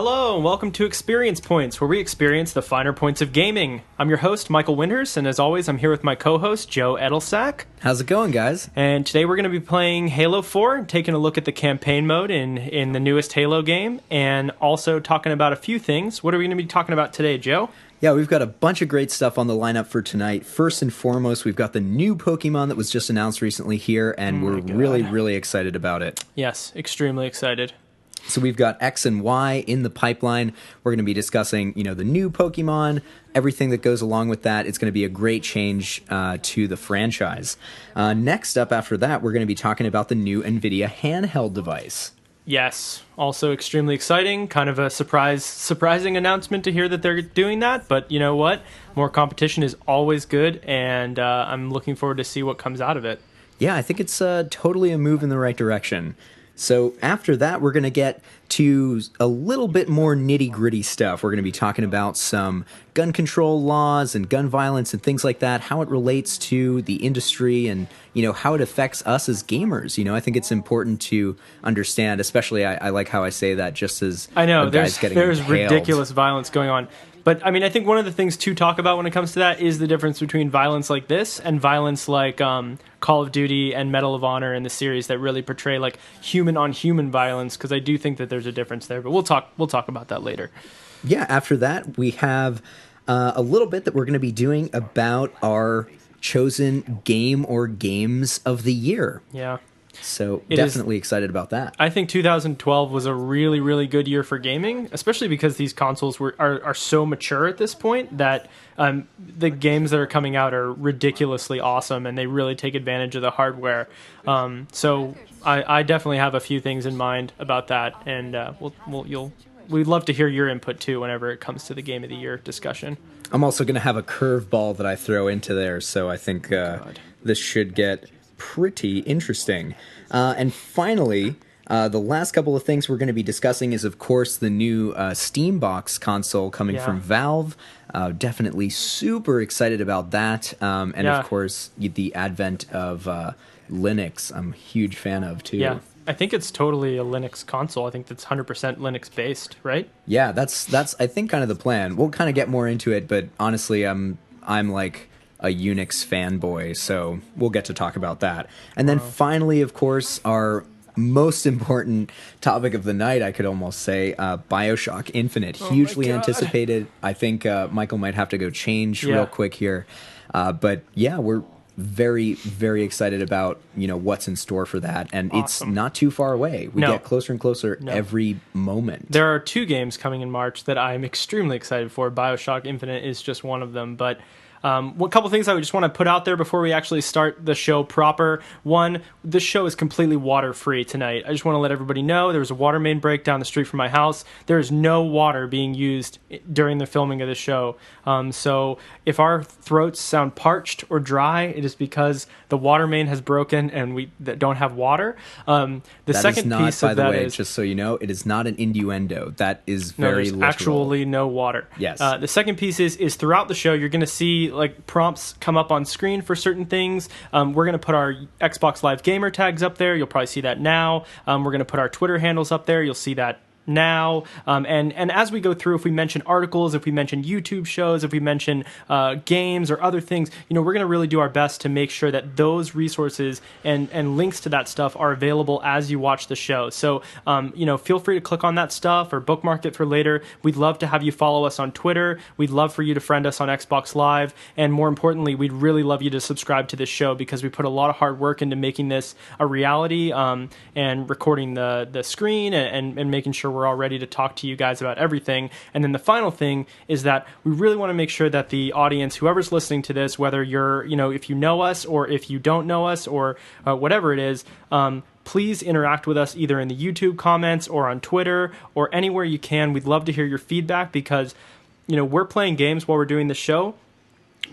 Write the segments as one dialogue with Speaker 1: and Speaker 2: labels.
Speaker 1: Hello, and welcome to Experience Points, where we experience the finer points of gaming. I'm your host, Michael Winters, and as always, I'm here with my co-host, Joe Edelsack.
Speaker 2: How's it going, guys?
Speaker 1: And today we're going to be playing Halo 4, taking a look at the campaign mode in the newest Halo game, and also talking about a few things. What are we going to be talking about today, Joe?
Speaker 2: Yeah, we've got a bunch of great stuff on the lineup for tonight. First and foremost, we've got the new Pokemon that was just announced recently here, and we're really excited about it.
Speaker 1: Yes, extremely excited.
Speaker 2: So we've got X and Y in the pipeline. We're going to be discussing, the new Pokemon, everything that goes along with that. It's going to be a great change to the franchise. Next up after that, we're going to be talking about the new nVidia handheld device.
Speaker 1: Yes, also extremely exciting. Kind of a surprising announcement to hear that they're doing that. But you know what? More competition is always good, and I'm looking forward to see what comes out of it.
Speaker 2: Yeah, I think it's totally a move in the right direction. So after that, we're going to get to a little bit more nitty-gritty stuff. We're going to be talking about some gun control laws and gun violence and things like that, how it relates to the industry and, how it affects us as gamers. I think it's important to understand, especially I like how I say that just as
Speaker 1: I know,
Speaker 2: a guy's
Speaker 1: there's
Speaker 2: impaled.
Speaker 1: ridiculous violence going on. But, I think one of the things to talk about when it comes to that is the difference between violence like this and violence like Call of Duty and Medal of Honor in the series that really portray like human-on-human violence, because I do think that there's a difference there. But we'll talk about that later.
Speaker 2: Yeah, after that, we have a little bit that we're going to be doing about our chosen game or games of the year.
Speaker 1: Yeah.
Speaker 2: So definitely excited about that.
Speaker 1: I think 2012 was a really good year for gaming, especially because these consoles are so mature at this point that the games that are coming out are ridiculously awesome, and they really take advantage of the hardware. So I definitely have a few things in mind about that, and we'd love to hear your input too whenever it comes to the Game of the Year discussion.
Speaker 2: I'm also going to have a curveball that I throw into there, so I think this should get pretty interesting. And finally, the last couple of things we're going to be discussing is, of course, the new Steam Box console coming from Valve. Definitely super excited about that. Of course, the advent of Linux, I'm a huge fan of, too.
Speaker 1: Yeah. I think it's totally a Linux console. I think that's 100% Linux based, right?
Speaker 2: Yeah, that's I think kind of the plan. We'll kind of get more into it, but honestly, I'm like a Unix fanboy, so we'll get to talk about that. And then finally, of course, our most important topic of the night, I could almost say, BioShock Infinite. Hugely anticipated. I think Michael might have to go change real quick here. But yeah, we're very excited about what's in store for that, and it's not too far away. We get closer and closer every moment.
Speaker 1: There are 2 games coming in March that I'm extremely excited for. BioShock Infinite is just one of them, but a couple things I would just want to put out there before we actually start the show proper. One, this show is completely water-free tonight. I just want to let everybody know there was a water main break down the street from my house. There is no water being used during the filming of the show. So if our throats sound parched or dry, it is because the water main has broken and we don't have water. The second piece of that is,
Speaker 2: just so you know, it is not an innuendo. That is very literal.
Speaker 1: There's actually no water.
Speaker 2: Yes.
Speaker 1: The second piece is throughout the show, you're going to see like prompts come up on screen for certain things. We're going to put our Xbox Live gamer tags up there. You'll probably see that now. We're going to put our Twitter handles up there. You'll see that now. And as we go through, if we mention articles, if we mention YouTube shows, if we mention games or other things, we're going to really do our best to make sure that those resources and links to that stuff are available as you watch the show. So, feel free to click on that stuff or bookmark it for later. We'd love to have you follow us on Twitter. We'd love for you to friend us on Xbox Live. And more importantly, we'd really love you to subscribe to this show, because we put a lot of hard work into making this a reality, and recording the screen and making sure we're all ready to talk to you guys about everything. And then the final thing is that we really want to make sure that the audience, whoever's listening to this, whether you're, if you know us or if you don't know us or whatever it is, please interact with us either in the YouTube comments or on Twitter or anywhere you can. We'd love to hear your feedback, because, we're playing games while we're doing the show.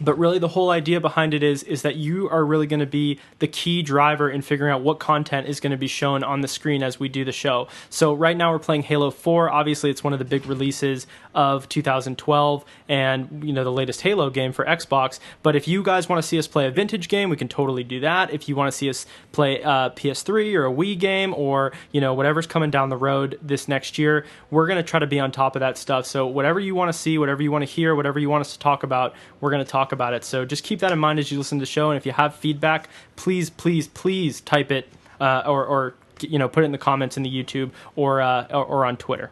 Speaker 1: But really, the whole idea behind it is that you are really going to be the key driver in figuring out what content is going to be shown on the screen as we do the show. So right now we're playing Halo 4. Obviously, it's one of the big releases of 2012 and, you know, the latest Halo game for Xbox. But if you guys want to see us play a vintage game, we can totally do that. If you want to see us play a PS3 or a Wii game or, you know, whatever's coming down the road this next year, we're going to try to be on top of that stuff. So whatever you want to see, whatever you want to hear, whatever you want us to talk about, we're going to talk about it. So just keep that in mind as you listen to the show, and if you have feedback, please type it or you know, put it in the comments in the YouTube or on Twitter.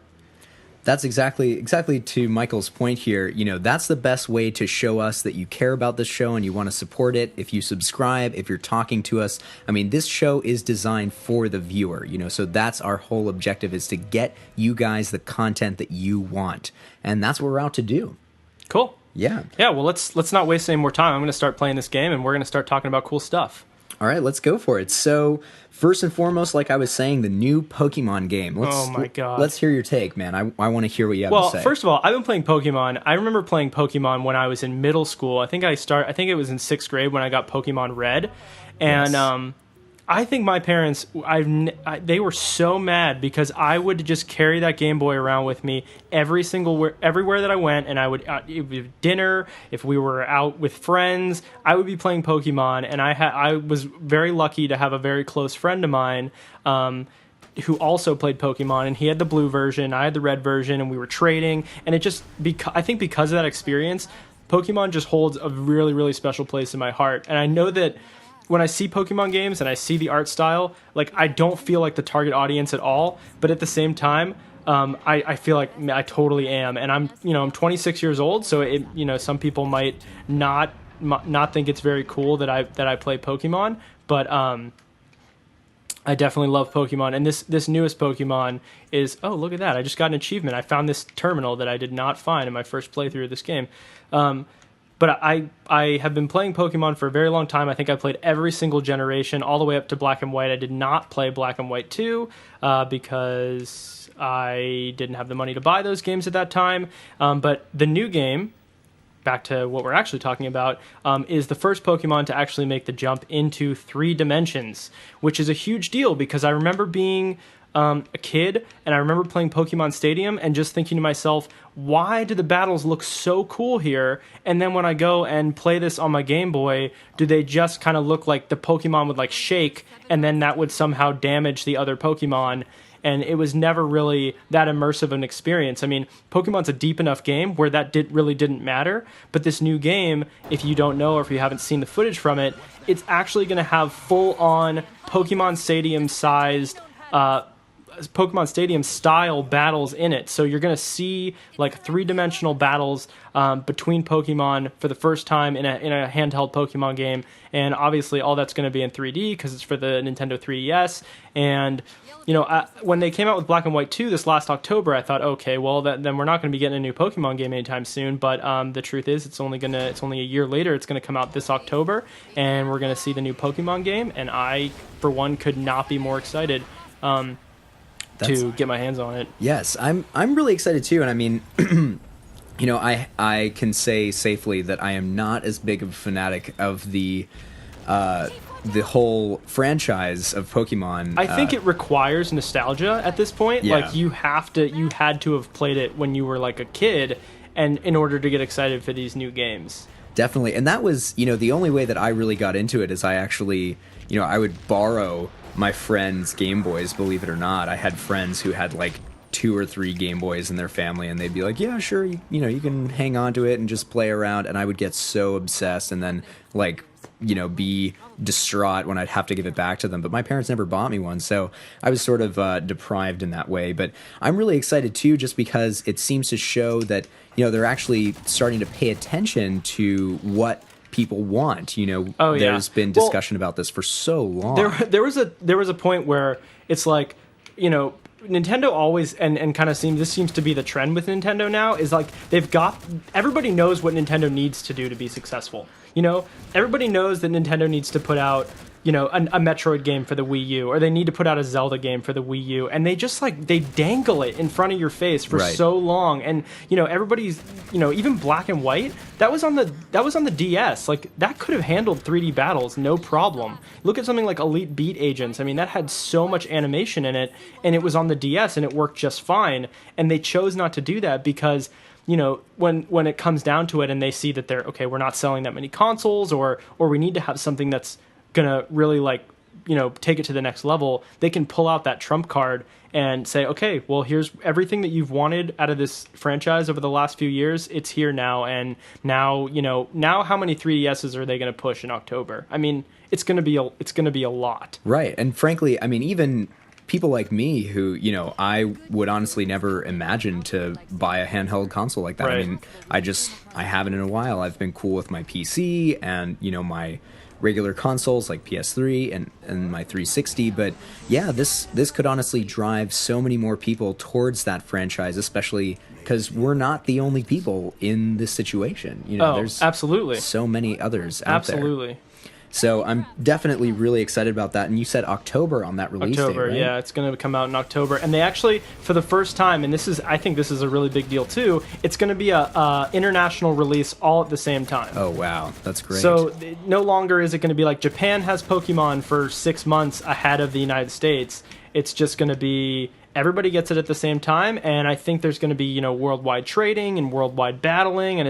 Speaker 2: That's exactly to Michael's point here. You know, that's the best way to show us that you care about this show and you want to support it. If you subscribe, if you're talking to us, I mean, this show is designed for the viewer, you know, so that's our whole objective, is to get you guys the content that you want. And that's what we're out to do.
Speaker 1: Cool.
Speaker 2: Yeah.
Speaker 1: Yeah, well, let's not waste any more time. I'm going to start playing this game, and we're going to start talking about cool stuff.
Speaker 2: All right, let's go for it. So, first and foremost, like I was saying, the new Pokemon game.
Speaker 1: Oh my God.
Speaker 2: Let's hear your take, man. I want to hear what you have to say.
Speaker 1: Well, first of all, I've been playing Pokemon. I remember playing Pokemon when I was in middle school. I think it was in 6th grade when I got Pokemon Red. And
Speaker 2: Yes.
Speaker 1: I think my parents, they were so mad because I would just carry that Game Boy around with me everywhere that I went, and I would dinner, if we were out with friends, I would be playing Pokemon, and I was very lucky to have a very close friend of mine who also played Pokemon, and he had the blue version, I had the red version, and we were trading, and it just I think because of that experience, Pokemon just holds a really, really special place in my heart, and I know that when I see Pokemon games and I see the art style, like, I don't feel like the target audience at all, but at the same time, I feel like I totally am, and I'm 26 years old, so it, you know, some people might not think it's very cool that I play Pokemon, but I definitely love Pokemon, and this newest Pokemon is, oh, look at that, I just got an achievement. I found this terminal that I did not find in my first playthrough of this game. But I have been playing Pokemon for a very long time. I think I played every single generation, all the way up to Black and White. I did not play Black and White 2 because I didn't have the money to buy those games at that time. But the new game, back to what we're actually talking about, is the first Pokemon to actually make the jump into 3 dimensions, which is a huge deal because I remember being a kid, and I remember playing Pokemon Stadium and just thinking to myself, why do the battles look so cool here? And then when I go and play this on my Game Boy, do they just kind of look like the Pokemon would like shake, and then that would somehow damage the other Pokemon? And it was never really that immersive an experience. I mean, Pokemon's a deep enough game where that really didn't matter. But this new game, if you don't know or if you haven't seen the footage from it, it's actually going to have full-on Pokemon Stadium-sized Pokemon Stadium style battles in it. So you're going to see like 3-dimensional battles between Pokemon for the first time in a handheld Pokemon game. And obviously all that's going to be in 3D because it's for the Nintendo 3DS. And you know, when they came out with Black and White 2 this last October, I thought, okay, well then we're not going to be getting a new Pokemon game anytime soon. But the truth is, it's only a year later. It's going to come out this October, and we're going to see the new Pokemon game. And I, for one, could not be more excited to get my hands on it.
Speaker 2: Yes, I'm really excited too, and I mean, you know, I can say safely that I am not as big of a fanatic of the whole franchise of Pokemon.
Speaker 1: I think it requires nostalgia at this point.
Speaker 2: Yeah.
Speaker 1: Like you had to have played it when you were like a kid, and in order to get excited for these new games.
Speaker 2: Definitely, and that was, you know, the only way that I really got into it is I actually, you know, I would borrow my friends' Game Boys, believe it or not. I had friends who had like 2 or 3 Game Boys in their family, and they'd be like, yeah, sure, you know, you can hang on to it and just play around, and I would get so obsessed and then like, you know, be distraught when I'd have to give it back to them. But my parents never bought me one, so I was sort of deprived in that way. But I'm really excited too, just because it seems to show that, you know, they're actually starting to pay attention to what people want. You know,
Speaker 1: oh, yeah.
Speaker 2: There's been discussion about this for so long.
Speaker 1: There was a point where it's like, you know, Nintendo always and kind of seems to be the trend with Nintendo now, is like everybody knows what Nintendo needs to do to be successful. You know, everybody knows that Nintendo needs to put out a Metroid game for the Wii U, or they need to put out a Zelda game for the Wii U, and they just they dangle it in front of your face for so long. And everybody's even Black and White, that was on the DS. Like, that could have handled 3D battles no problem. Look at something like Elite Beat Agents. I mean, that had so much animation in it, and it was on the DS and it worked just fine. And they chose not to do that because when it comes down to it and they see that we're not selling that many consoles, or we need to have something that's gonna really take it to the next level, they can pull out that trump card and say, okay, well, here's everything that you've wanted out of this franchise over the last few years. It's here now. And now how many 3DSs are they going to push in October? I mean, it's going to be a lot.
Speaker 2: Right. And frankly, I mean, even people like me who, I would honestly never imagine to buy a handheld console like that.
Speaker 1: Right.
Speaker 2: I mean, I haven't in a while. I've been cool with my PC and, my regular consoles like PS3 and my 360, but yeah, this could honestly drive so many more people towards that franchise, especially because we're not the only people in this situation. There's
Speaker 1: absolutely
Speaker 2: so many others out there.
Speaker 1: Absolutely.
Speaker 2: So I'm definitely really excited about that. And you said October on that release date, right?
Speaker 1: Yeah, it's going to come out in October. And they actually, for the first time, and I think this is a really big deal too, it's going to be a international release all at the same time.
Speaker 2: Oh, wow. That's great.
Speaker 1: So no longer is it going to be like Japan has Pokemon for 6 months ahead of the United States. It's just going to be everybody gets it at the same time. And I think there's going to be, worldwide trading and worldwide battling. And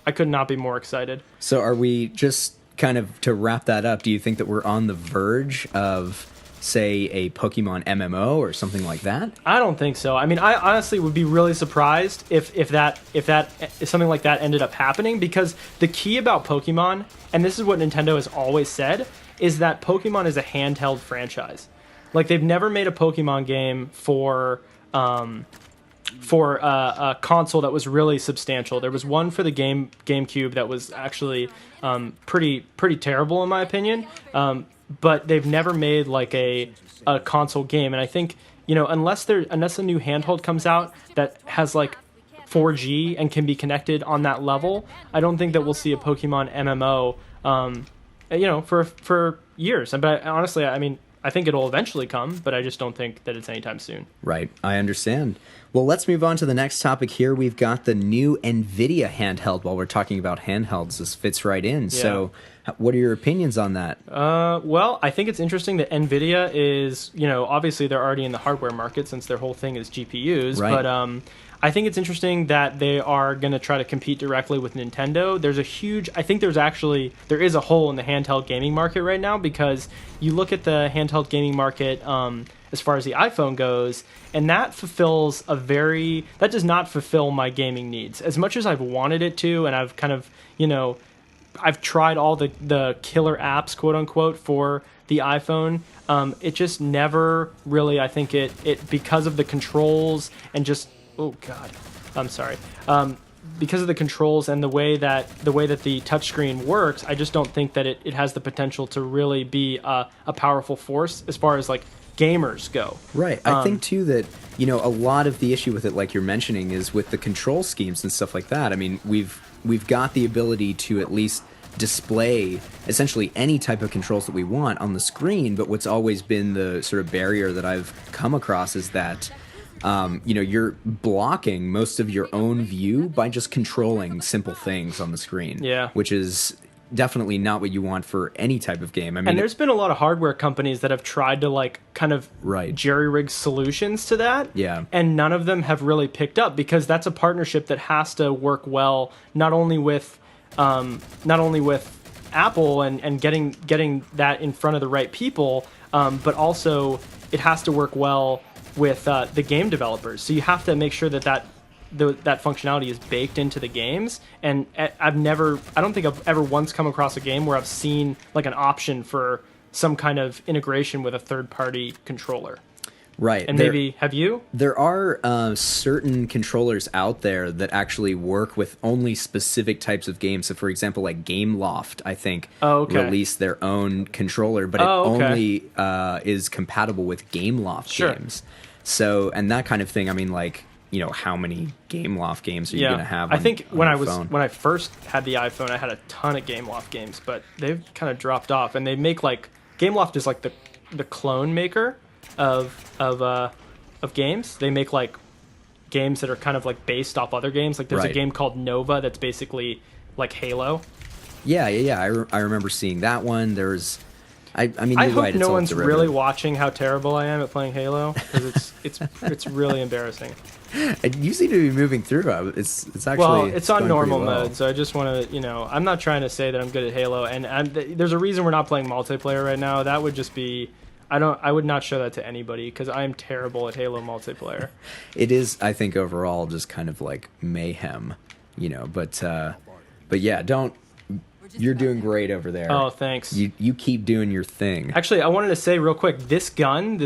Speaker 1: I could not be more excited.
Speaker 2: So are we just kind of, to wrap that up, do you think that we're on the verge of, say, a Pokemon MMO or something like that?
Speaker 1: I don't think so. I mean, I honestly would be really surprised if something like that ended up happening, because the key about Pokemon, and this is what Nintendo has always said, is that Pokemon is a handheld franchise. Like, they've never made a Pokemon game for a console that was really substantial. There was one for the GameCube that was actually pretty terrible in my opinion. But they've never made like a console game, and I think unless a new handheld comes out that has like 4G and can be connected on that level, I don't think that we'll see a Pokemon MMO for years. But honestly, I mean, I think it'll eventually come, but I just don't think that it's anytime soon.
Speaker 2: Right, I understand. Well, let's move on to the next topic here. We've got the new nVidia handheld. While we're talking about handhelds, this fits right in. Yeah. So what are your opinions on that?
Speaker 1: Well, I think it's interesting that nVidia is, obviously they're already in the hardware market since their whole thing is GPUs, right. But I think it's interesting that they are going to try to compete directly with Nintendo. There is a hole in the handheld gaming market right now, because you look at the handheld gaming market as far as the iPhone goes, and that does not fulfill my gaming needs. As much as I've wanted it to, and I've kind of, I've tried all the killer apps, quote unquote, for the iPhone. It just never really, I think it because of the controls and just, oh God, I'm sorry. Because of the controls and the way that the touchscreen works, I just don't think that it has the potential to really be a powerful force as far as like gamers go.
Speaker 2: Right. I think too that a lot of the issue with it, like you're mentioning, is with the control schemes and stuff like that. I mean, we've got the ability to at least display essentially any type of controls that we want on the screen, but what's always been the sort of barrier that I've come across is that you're blocking most of your own view by just controlling simple things on the screen.
Speaker 1: Yeah.
Speaker 2: Which is definitely not what you want for any type of game. I mean,
Speaker 1: and there's been a lot of hardware companies that have tried to like kind of jerry-rig solutions to that.
Speaker 2: Yeah. And
Speaker 1: none of them have really picked up, because that's a partnership that has to work well, not only with Apple and getting that in front of the right people, but also it has to work well with the game developers. So you have to make sure that functionality is baked into the games. And I don't think I've ever once come across a game where I've seen like an option for some kind of integration with a third-party controller.
Speaker 2: Right.
Speaker 1: And maybe, have you?
Speaker 2: There are certain controllers out there that actually work with only specific types of games. So, for example, like Gameloft, I think, released their own controller, but it only is compatible with Gameloft games. So, and that kind of thing, I mean, like, how many Gameloft games are you going to have
Speaker 1: I think when
Speaker 2: phone?
Speaker 1: when I first had the iPhone, I had a ton of Gameloft games, but they've kind of dropped off, and they make like Gameloft is like the clone maker of games. They make like games that are kind of like based off other games. Like there's a
Speaker 2: Right.
Speaker 1: game called Nova that's basically like Halo.
Speaker 2: Yeah. I remember seeing that one. There's, I mean,
Speaker 1: I
Speaker 2: you're
Speaker 1: hope
Speaker 2: right, it's
Speaker 1: no
Speaker 2: all
Speaker 1: one's
Speaker 2: derivative.
Speaker 1: really watching how terrible I am at playing Halo, because it's really embarrassing.
Speaker 2: And you seem to be moving through. It's actually
Speaker 1: Well, it's on
Speaker 2: going
Speaker 1: normal
Speaker 2: pretty well.
Speaker 1: mode, so I just want to, I'm not trying to say that I'm good at Halo, and there's a reason we're not playing multiplayer right now. That would just be, I would not show that to anybody, because I am terrible at Halo multiplayer.
Speaker 2: It is, I think, overall just kind of like mayhem, but yeah, you're doing great over there.
Speaker 1: Oh, thanks.
Speaker 2: You keep doing your thing.
Speaker 1: Actually, I wanted to say real quick, this gun,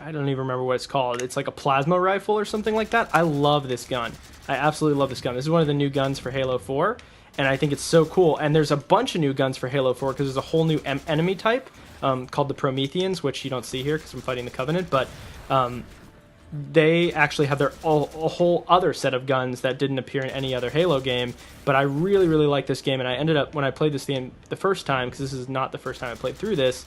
Speaker 1: I don't even remember what it's called. It's like a plasma rifle or something like that. I love this gun. I absolutely love this gun. This is one of the new guns for Halo 4, and I think it's so cool. And there's a bunch of new guns for Halo 4, because there's a whole new enemy type called the Prometheans, which you don't see here because I'm fighting the Covenant, but they actually have a whole other set of guns that didn't appear in any other Halo game. But I really, really like this game, and I ended up, when I played this game the first time, because this is not the first time I played through this,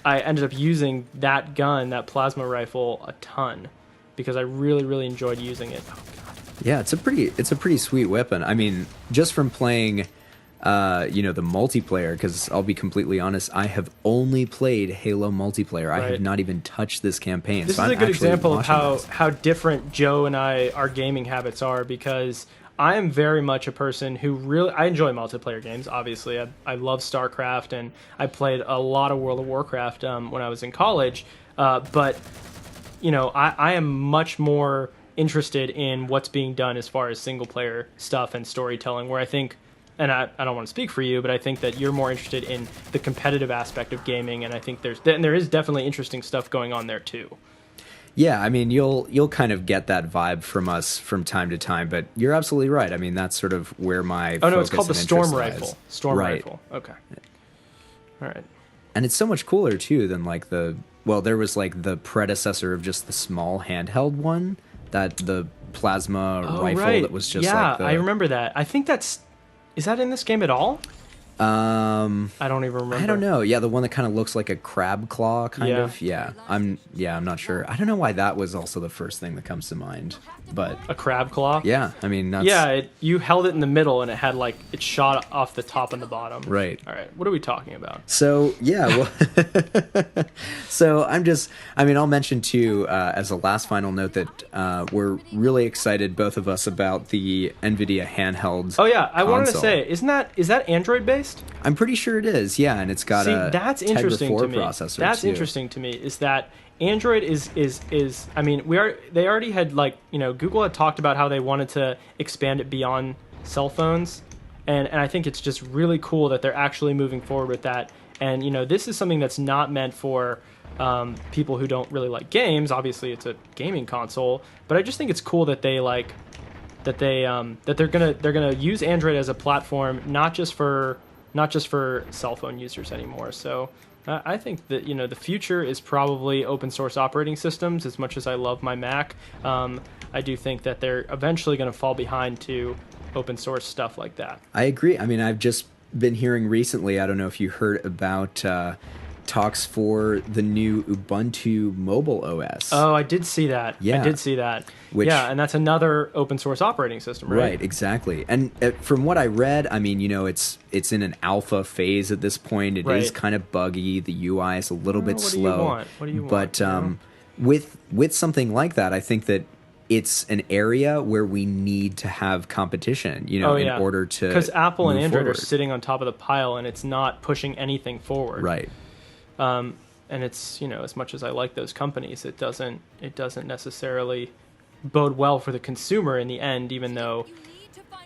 Speaker 1: I ended up using that gun, that plasma rifle, a ton, because I really, really enjoyed using it. Oh, God.
Speaker 2: Yeah, it's a pretty sweet weapon. I mean, just from playing the multiplayer, because I'll be completely honest, I have only played Halo multiplayer. I have not even touched this campaign.
Speaker 1: This
Speaker 2: so
Speaker 1: is
Speaker 2: I'm
Speaker 1: a good
Speaker 2: actually
Speaker 1: example of
Speaker 2: watching
Speaker 1: how different Joe and our gaming habits are, because I am very much a person who I enjoy multiplayer games, obviously. I love StarCraft, and I played a lot of World of Warcraft when I was in college, but I am much more interested in what's being done as far as single-player stuff and storytelling, where I think, and I don't want to speak for you, but I think that you're more interested in the competitive aspect of gaming, and I think there is definitely interesting stuff going on there too.
Speaker 2: Yeah, I mean, you'll kind of get that vibe from us from time to time, but you're absolutely right. I mean, that's sort of where my
Speaker 1: no, it's called the
Speaker 2: and
Speaker 1: Storm
Speaker 2: interest
Speaker 1: Rifle.
Speaker 2: lies.
Speaker 1: Storm
Speaker 2: Right.
Speaker 1: Rifle. Okay. All right.
Speaker 2: And it's so much cooler too than like there was like the predecessor of just the small handheld one, that the plasma rifle
Speaker 1: right.
Speaker 2: that was just
Speaker 1: yeah,
Speaker 2: like the,
Speaker 1: I remember that. I think is that in this game at all? I don't even remember.
Speaker 2: I don't know. Yeah, the one that kind of looks like a crab claw, kind
Speaker 1: Yeah.
Speaker 2: of. Yeah, I'm not sure. I don't know why that was also the first thing that comes to mind, but
Speaker 1: A crab claw?
Speaker 2: yeah, I mean that's
Speaker 1: Yeah, you held it in the middle, and it had it shot off the top and the bottom.
Speaker 2: Right.
Speaker 1: All right. What are we talking about?
Speaker 2: So yeah, well, so I'll mention too as a last final note that we're really excited, both of us, about the nVidia handheld.
Speaker 1: Oh yeah, I wanted to
Speaker 2: console.
Speaker 1: say, is that Android based?
Speaker 2: I'm pretty sure it is. Yeah, and it's got a
Speaker 1: that's
Speaker 2: Tegra
Speaker 1: interesting
Speaker 2: 4
Speaker 1: to me.
Speaker 2: processor.
Speaker 1: That's
Speaker 2: too.
Speaker 1: interesting to me. Is that Android is I mean, they already had Google had talked about how they wanted to expand it beyond cell phones, and I think it's just really cool that they're actually moving forward with that. And this is something that's not meant for people who don't really like games. Obviously, it's a gaming console, but I just think it's cool that that they're gonna use Android as a platform, not just for cell phone users anymore. So I think that the future is probably open source operating systems. As much as I love my Mac, I do think that they're eventually going to fall behind to open source stuff like that.
Speaker 2: I agree. I mean, I've just been hearing recently, I don't know if you heard about talks for the new Ubuntu mobile OS.
Speaker 1: Oh, I did see that.
Speaker 2: Yeah.
Speaker 1: I did see that. And that's another open source operating system, right?
Speaker 2: Right, exactly. And from what I read, I mean, it's in an alpha phase at this point. It is kind of buggy. The UI is a little bit slow.
Speaker 1: What do you want?
Speaker 2: But with something like that, I think that it's an area where we need to have competition, in order to,
Speaker 1: because Apple and
Speaker 2: move
Speaker 1: Android
Speaker 2: forward.
Speaker 1: are sitting on top of the pile, and it's not pushing anything forward.
Speaker 2: Right.
Speaker 1: And it's as much as I like those companies, it doesn't necessarily bode well for the consumer in the end, even though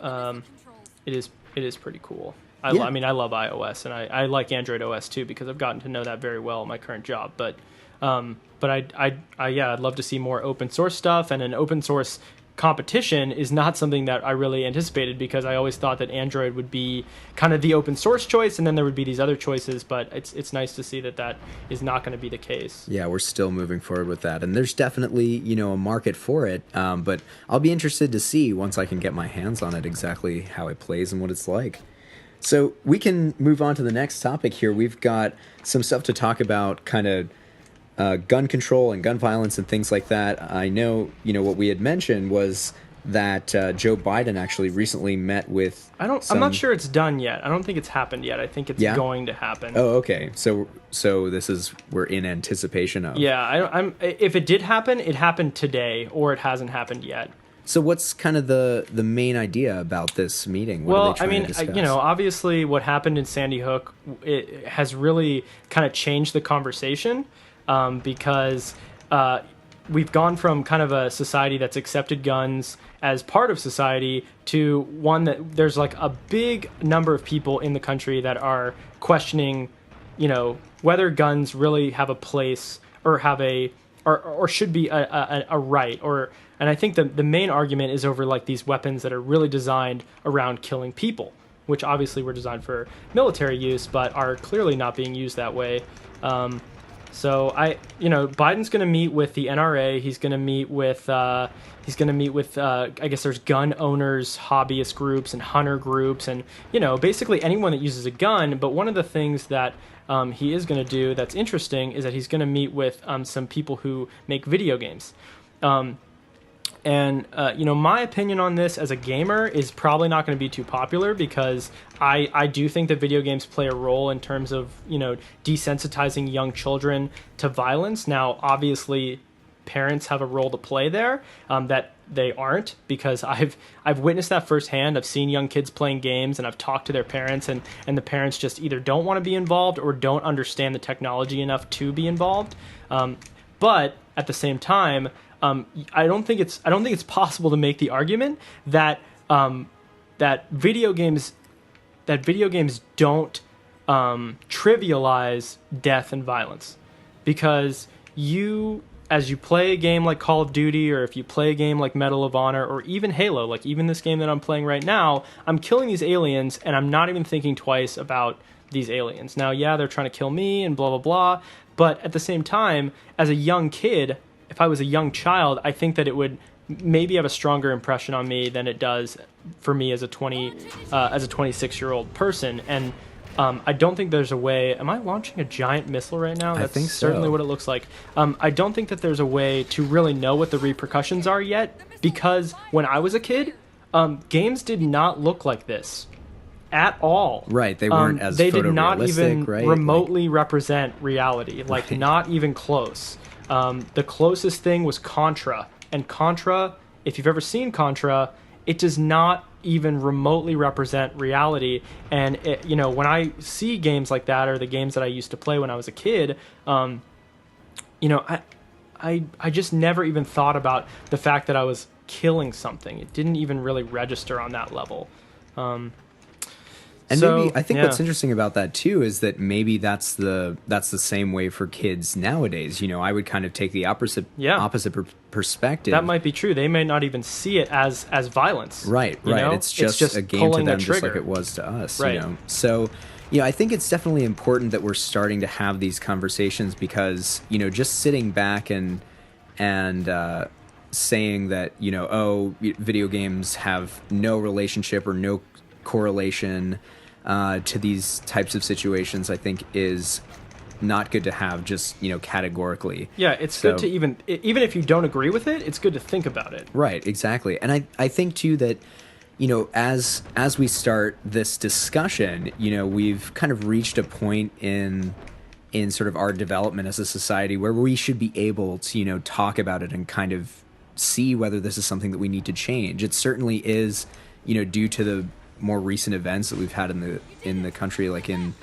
Speaker 1: it is pretty cool. I mean, I love iOS, and I like Android OS too, because I've gotten to know that very well in my current job. But I'd love to see more open source stuff, and an open source competition is not something that I really anticipated, because I always thought that Android would be kind of the open source choice, and then there would be these other choices. But it's nice to see that that is not going to be the case.
Speaker 2: Yeah, we're still moving forward with that, and there's definitely, you know, a market for it. But I'll be interested to see once I can get my hands on it exactly how it plays and what it's like. So we can move on to the next topic here. We've got some stuff to talk about, kind of gun control and gun violence and things like that. I know, you know, what we had mentioned was that Joe Biden actually recently met with.
Speaker 1: I'm not sure it's done yet. I don't think it's happened yet. I think it's going to happen.
Speaker 2: Oh, okay. So we're in anticipation of.
Speaker 1: Yeah, if it did happen, it happened today, or it hasn't happened yet.
Speaker 2: So what's kind of the main idea about this meeting? What
Speaker 1: well,
Speaker 2: are they trying to discuss?
Speaker 1: you know, obviously what happened in Sandy Hook, it has really kind of changed the conversation, because we've gone from kind of a society that's accepted guns as part of society to one that there's like a big number of people in the country that are questioning, you know, whether guns really have a place or have or should be a right. And I think the main argument is over like these weapons that are really designed around killing people, which obviously were designed for military use, but are clearly not being used that way. So Biden's going to meet with the NRA. He's going to meet with I guess there's gun owners, hobbyist groups, and hunter groups, and, you know, basically anyone that uses a gun. But one of the things that he is going to do that's interesting is that he's going to meet with some people who make video games. My opinion on this as a gamer is probably not going to be too popular, because I do think that video games play a role in terms of, you know, desensitizing young children to violence. Now, obviously, parents have a role to play there that they aren't, because I've witnessed that firsthand. I've seen young kids playing games, and I've talked to their parents, and the parents just either don't want to be involved or don't understand the technology enough to be involved. But at the same time, I don't think it's possible to make the argument that that video games don't trivialize death and violence, because as you play a game like Call of Duty, or if you play a game like Medal of Honor, or even Halo, like even this game that I'm playing right now, I'm killing these aliens, and I'm not even thinking twice about these aliens. Now, yeah, they're trying to kill me and blah, blah, blah, but at the same time, as a young kid, if I was a young child, I think that it would maybe have a stronger impression on me than it does for me as a 26-year-old person. And I don't think there's a way. Am I launching a giant missile right now? That's
Speaker 2: I think
Speaker 1: certainly what it looks like. I don't think that there's a way to really know what the repercussions are yet, because when I was a kid, games did not look like this at all.
Speaker 2: Right, they weren't as
Speaker 1: they did not
Speaker 2: photorealistic,
Speaker 1: even
Speaker 2: right?
Speaker 1: remotely represent reality, like not even close. The closest thing was Contra, and Contra, if you've ever seen Contra, it does not even remotely represent reality. And when I see games like that, or the games that I used to play when I was a kid, I just never even thought about the fact that I was killing something. It didn't even really register on that level.
Speaker 2: And maybe I think what's interesting about that too is that maybe that's the same way for kids nowadays. You know, I would kind of take the opposite perspective.
Speaker 1: That might be true. They may not even see it as violence.
Speaker 2: Right. It's just a game to them, just like it was to us.
Speaker 1: Right.
Speaker 2: You know, so I think it's definitely important that we're starting to have these conversations, because just sitting back and saying that video games have no relationship or no correlation to these types of situations, I think is not good to have just categorically.
Speaker 1: Yeah, it's good to even if you don't agree with it, it's good to think about it.
Speaker 2: Right, exactly. And I think too that as we start this discussion, we've kind of reached a point in sort of our development as a society where we should be able to talk about it and kind of see whether this is something that we need to change. It certainly is due to the more recent events that we've had in the country, like in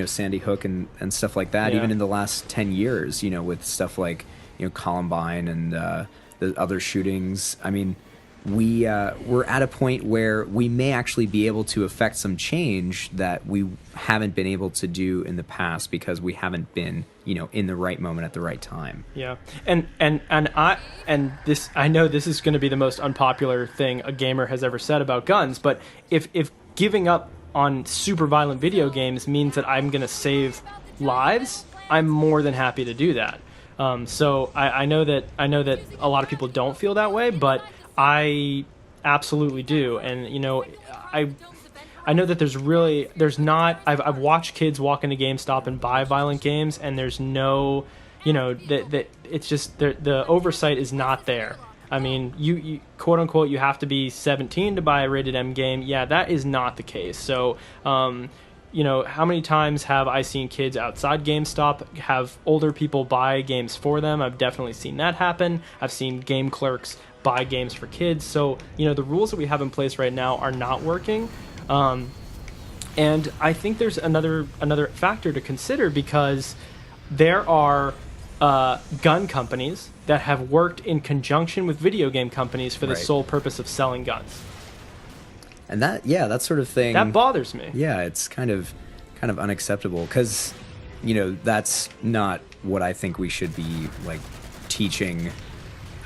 Speaker 2: Sandy Hook and stuff like that. Even in the last 10 years, with stuff like Columbine and the other shootings. I mean, we're at a point where we may actually be able to affect some change that we haven't been able to do in the past because we haven't been, in the right moment at the right time.
Speaker 1: Yeah. And this, I know this is going to be the most unpopular thing a gamer has ever said about guns, but if giving up on super violent video games means that I'm going to save lives, I'm more than happy to do that. So I know that a lot of people don't feel that way, but I absolutely do. And I know that there's not. I've watched kids walk into GameStop and buy violent games, and there's no, that it's just the oversight is not there. I mean, you quote unquote, you have to be 17 to buy a rated M game. Yeah, that is not the case. So, how many times have I seen kids outside GameStop have older people buy games for them? I've definitely seen that happen. I've seen game clerks buy games for kids. So, the rules that we have in place right now are not working. And I think there's another factor to consider, because there are gun companies that have worked in conjunction with video game companies for the sole purpose of selling guns.
Speaker 2: And that sort of thing,
Speaker 1: that bothers me.
Speaker 2: Yeah, it's kind of unacceptable, because that's not what I think we should be like teaching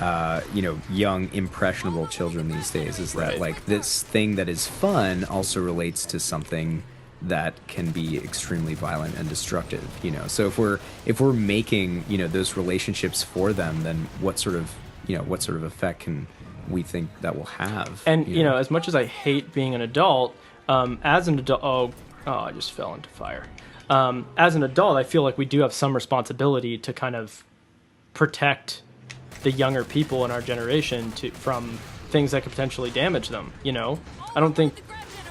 Speaker 2: young impressionable children these days, is that like this thing that is fun also relates to something that can be extremely violent and destructive. So if we're making those relationships for them, then what sort of effect can we think that will have?
Speaker 1: And as much as I hate being an adult, as an adult, I just fell into fire. As an adult, I feel like we do have some responsibility to kind of protect the younger people in our generation from things that could potentially damage them. I don't think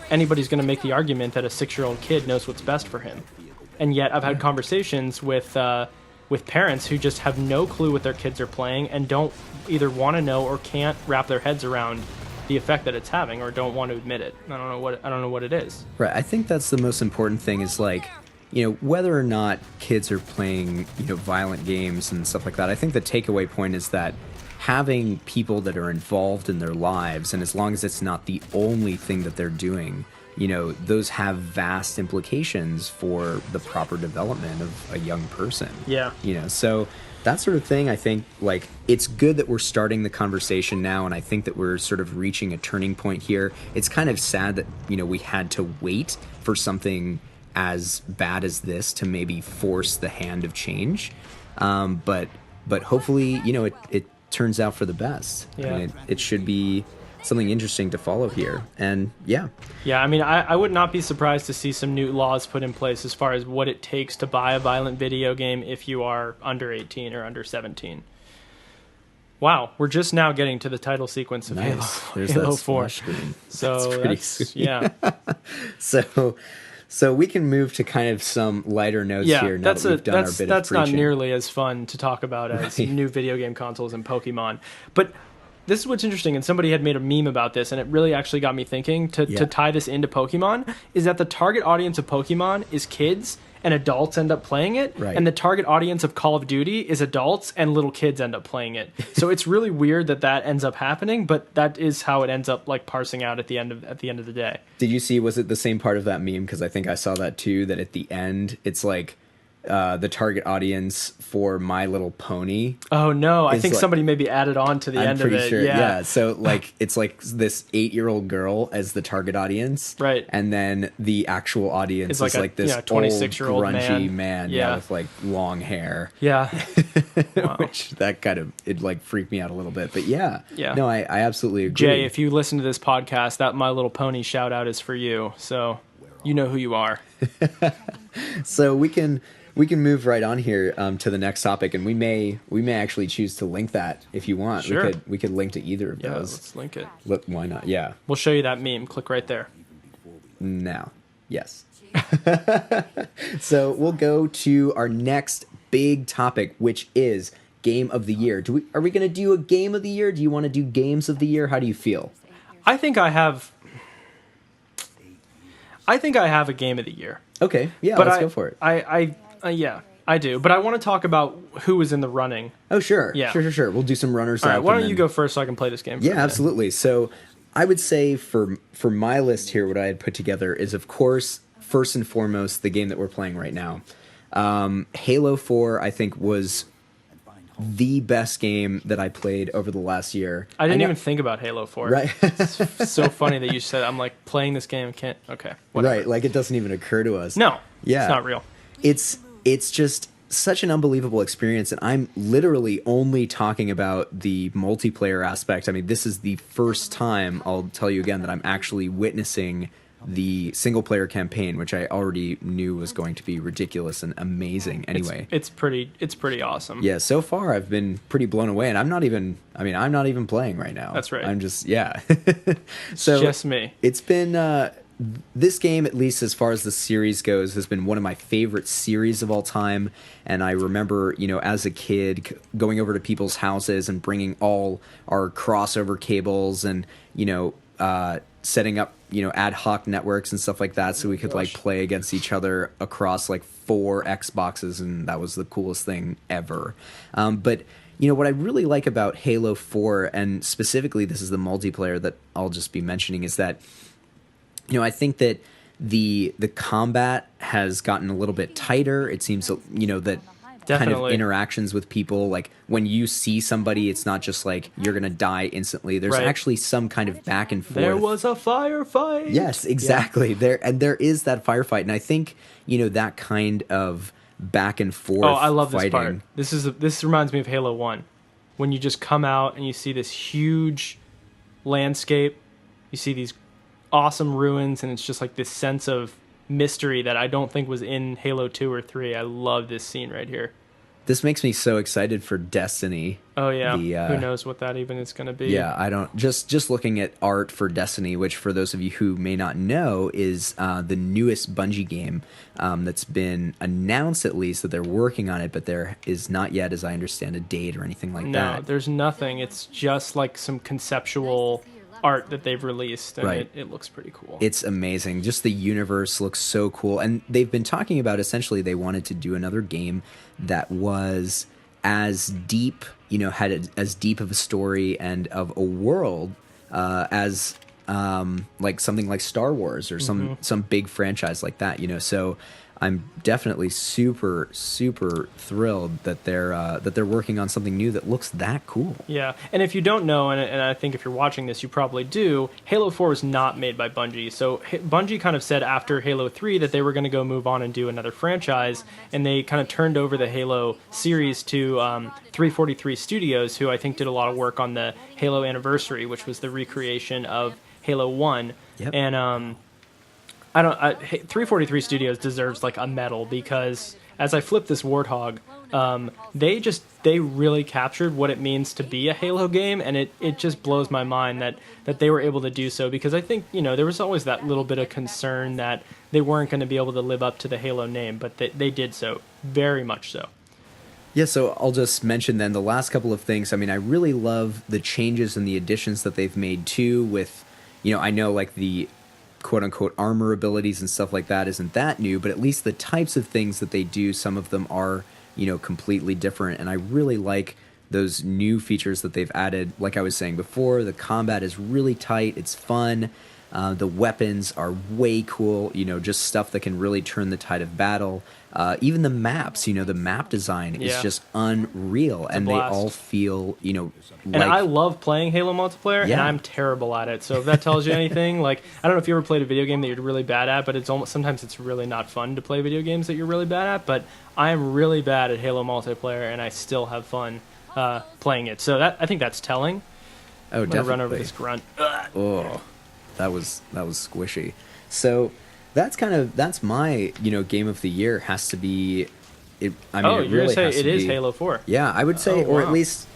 Speaker 1: anybody's going to make the argument that a 6-year-old kid knows what's best for him. And yet I've had conversations with parents who just have no clue what their kids are playing and don't either want to know or can't wrap their heads around the effect that it's having, or don't want to admit it. I don't know what it is.
Speaker 2: Right. I think that's the most important thing, is like, whether or not kids are playing, violent games and stuff like that. I think the takeaway point is that having people that are involved in their lives, and as long as it's not the only thing that they're doing, those have vast implications for the proper development of a young person.
Speaker 1: Yeah.
Speaker 2: So that sort of thing, I think, like, it's good that we're starting the conversation now, and I think that we're sort of reaching a turning point here. It's kind of sad that, we had to wait for something as bad as this to maybe force the hand of change. But hopefully, it turns out for the best.
Speaker 1: Yeah.
Speaker 2: I mean, it should be something interesting to follow here. And yeah.
Speaker 1: I mean, I would not be surprised to see some new laws put in place as far as what it takes to buy a violent video game if you are under 18 or under 17. Wow, we're just now getting to the title sequence of Halo 4.
Speaker 2: Screen.
Speaker 1: So that's
Speaker 2: yeah. So we can move to kind of some lighter notes here now that we've done our bit of preaching.
Speaker 1: That's not nearly as fun to talk about as new video game consoles and Pokemon. But this is what's interesting, and somebody had made a meme about this, and it really actually got me thinking to tie this into Pokemon, is that the target audience of Pokemon is kids, and adults end up playing it, and the target audience of Call of Duty is adults, and little kids end up playing it. So it's really weird that ends up happening, but that is how it ends up like parsing out at the end of the day.
Speaker 2: Did you see? Was it the same part of that meme? Because I think I saw that too. That at the end, it's like the target audience for My Little Pony.
Speaker 1: Oh no, I think somebody maybe added on to the end of it.
Speaker 2: I'm pretty sure. Yeah. So like it's like this 8-year-old girl as the target audience,
Speaker 1: right?
Speaker 2: And then the actual audience is like this
Speaker 1: 26-year-old
Speaker 2: grungy man, with like long hair.
Speaker 1: Yeah.
Speaker 2: Wow. Which that kind of it like freaked me out a little bit, but yeah. No, I absolutely agree.
Speaker 1: Jay, if you listen to this podcast, that My Little Pony shout out is for you. So you know who you are.
Speaker 2: So we can move right on here to the next topic, and we may actually choose to link that if you want.
Speaker 1: Sure.
Speaker 2: We could link to either of those.
Speaker 1: Let's link it.
Speaker 2: Look, why not? Yeah.
Speaker 1: We'll show you that meme. Click right there.
Speaker 2: Now. Yes. So we'll go to our next big topic, which is Game of the Year. Are we going to do a Game of the Year? Do you want to do Games of the Year? How do you feel?
Speaker 1: I think I have a Game of the Year.
Speaker 2: Okay. Yeah, let's go for it.
Speaker 1: I I do, but I want to talk about who was in the running.
Speaker 2: Oh, sure.
Speaker 1: Yeah.
Speaker 2: Sure. We'll do some runners
Speaker 1: All
Speaker 2: up.
Speaker 1: right, why
Speaker 2: and
Speaker 1: don't
Speaker 2: then-
Speaker 1: you go first so I can play this game? For a
Speaker 2: Yeah,
Speaker 1: minute?
Speaker 2: absolutely. So I would say for my list here, what I had put together is, of course, first and foremost, the game that we're playing right now. Halo 4, I think, was the best game that I played over the last year.
Speaker 1: I didn't
Speaker 2: know-
Speaker 1: even think about Halo 4.
Speaker 2: Right.
Speaker 1: It's so funny that you said, I'm like, playing this game, can't, okay, whatever.
Speaker 2: Right, like it doesn't even occur to us.
Speaker 1: No,
Speaker 2: Yeah.
Speaker 1: it's not real.
Speaker 2: It's just such an unbelievable experience, and I'm literally only talking about the multiplayer aspect. I mean, this is the first time, I'll tell you again, that I'm actually witnessing the single player campaign, which I already knew was going to be ridiculous and amazing anyway.
Speaker 1: It's pretty awesome.
Speaker 2: Yeah, so far I've been pretty blown away, and I'm not even playing right now.
Speaker 1: That's right.
Speaker 2: I'm just, yeah.
Speaker 1: So just me.
Speaker 2: It's been, this game, at least as far as the series goes, has been one of my favorite series of all time. And I remember, as a kid, going over to people's houses and bringing all our crossover cables and, setting up, ad hoc networks and stuff like that so we could like play against each other across like 4 Xboxes, and that was the coolest thing ever. But what I really like about Halo 4, and specifically this is the multiplayer that I'll just be mentioning, is that I think that the combat has gotten a little bit tighter. It seems that kind of
Speaker 1: Definitely.
Speaker 2: interactions with people, like when you see somebody, it's not just like you're gonna die instantly. There's
Speaker 1: Right.
Speaker 2: actually some kind of back and forth.
Speaker 1: There was a firefight.
Speaker 2: Yes, exactly. There is that firefight, and I think that kind of back and forth.
Speaker 1: Oh, I love this
Speaker 2: fighting.
Speaker 1: part. This reminds me of Halo 1. When you just come out and you see this huge landscape, you see these awesome ruins, and it's just like this sense of mystery that I don't think was in Halo 2 or 3. I love this scene right here.
Speaker 2: This makes me so excited for Destiny.
Speaker 1: Oh yeah,
Speaker 2: The,
Speaker 1: who knows what that even is going to be?
Speaker 2: Yeah, I don't just looking at art for Destiny, which for those of you who may not know is the newest Bungie game that's been announced, at least that they're working on it, but there is not yet, as I understand, a date or anything like
Speaker 1: No,
Speaker 2: that.
Speaker 1: there's nothing. It's just like some conceptual art that they've released, and
Speaker 2: Right.
Speaker 1: it looks pretty cool.
Speaker 2: It's amazing. Just the universe looks so cool, and they've been talking about essentially they wanted to do another game that was as deep, had as deep of a story and of a world as like something like Star Wars or some big franchise like that. So I'm definitely super thrilled that they're working on something new that looks that cool.
Speaker 1: Yeah, and if you don't know, and I think if you're watching this, you probably do, Halo 4 was not made by Bungie. So Bungie kind of said after Halo 3 that they were going to go move on and do another franchise, and they kind of turned over the Halo series to 343 Studios, who I think did a lot of work on the Halo Anniversary, which was the recreation of Halo 1.
Speaker 2: Yep.
Speaker 1: And 343 Studios deserves like a medal, because as I flip this Warthog, they really captured what it means to be a Halo game, and it just blows my mind that they were able to do so, because I think there was always that little bit of concern that they weren't going to be able to live up to the Halo name, but they did so, very much so.
Speaker 2: Yeah, so I'll just mention then the last couple of things. I mean, I really love the changes and the additions that they've made too with, I know like the quote-unquote armor abilities and stuff like that isn't that new, but at least the types of things that they do, some of them are, completely different, and I really like those new features that they've added. Like I was saying before, the combat is really tight, it's fun, the weapons are way cool, just stuff that can really turn the tide of battle. Even the maps, the map design is just unreal, and they
Speaker 1: blast.
Speaker 2: all feel,
Speaker 1: And I love playing Halo multiplayer, and
Speaker 2: Yeah.
Speaker 1: I'm terrible at it. So if that tells you anything, like, I don't know if you ever played a video game that you're really bad at, but sometimes it's really not fun to play video games that you're really bad at. But I am really bad at Halo multiplayer, and I still have fun playing it. So I think that's telling.
Speaker 2: Oh,
Speaker 1: I'm gonna run over
Speaker 2: definitely.
Speaker 1: this grunt.
Speaker 2: Oh, that was squishy. So that's my game of the year has to be. It
Speaker 1: You're
Speaker 2: really
Speaker 1: gonna say
Speaker 2: has
Speaker 1: it
Speaker 2: to
Speaker 1: is
Speaker 2: be,
Speaker 1: Halo 4.
Speaker 2: Yeah, I would say,
Speaker 1: Oh,
Speaker 2: or at
Speaker 1: wow.
Speaker 2: least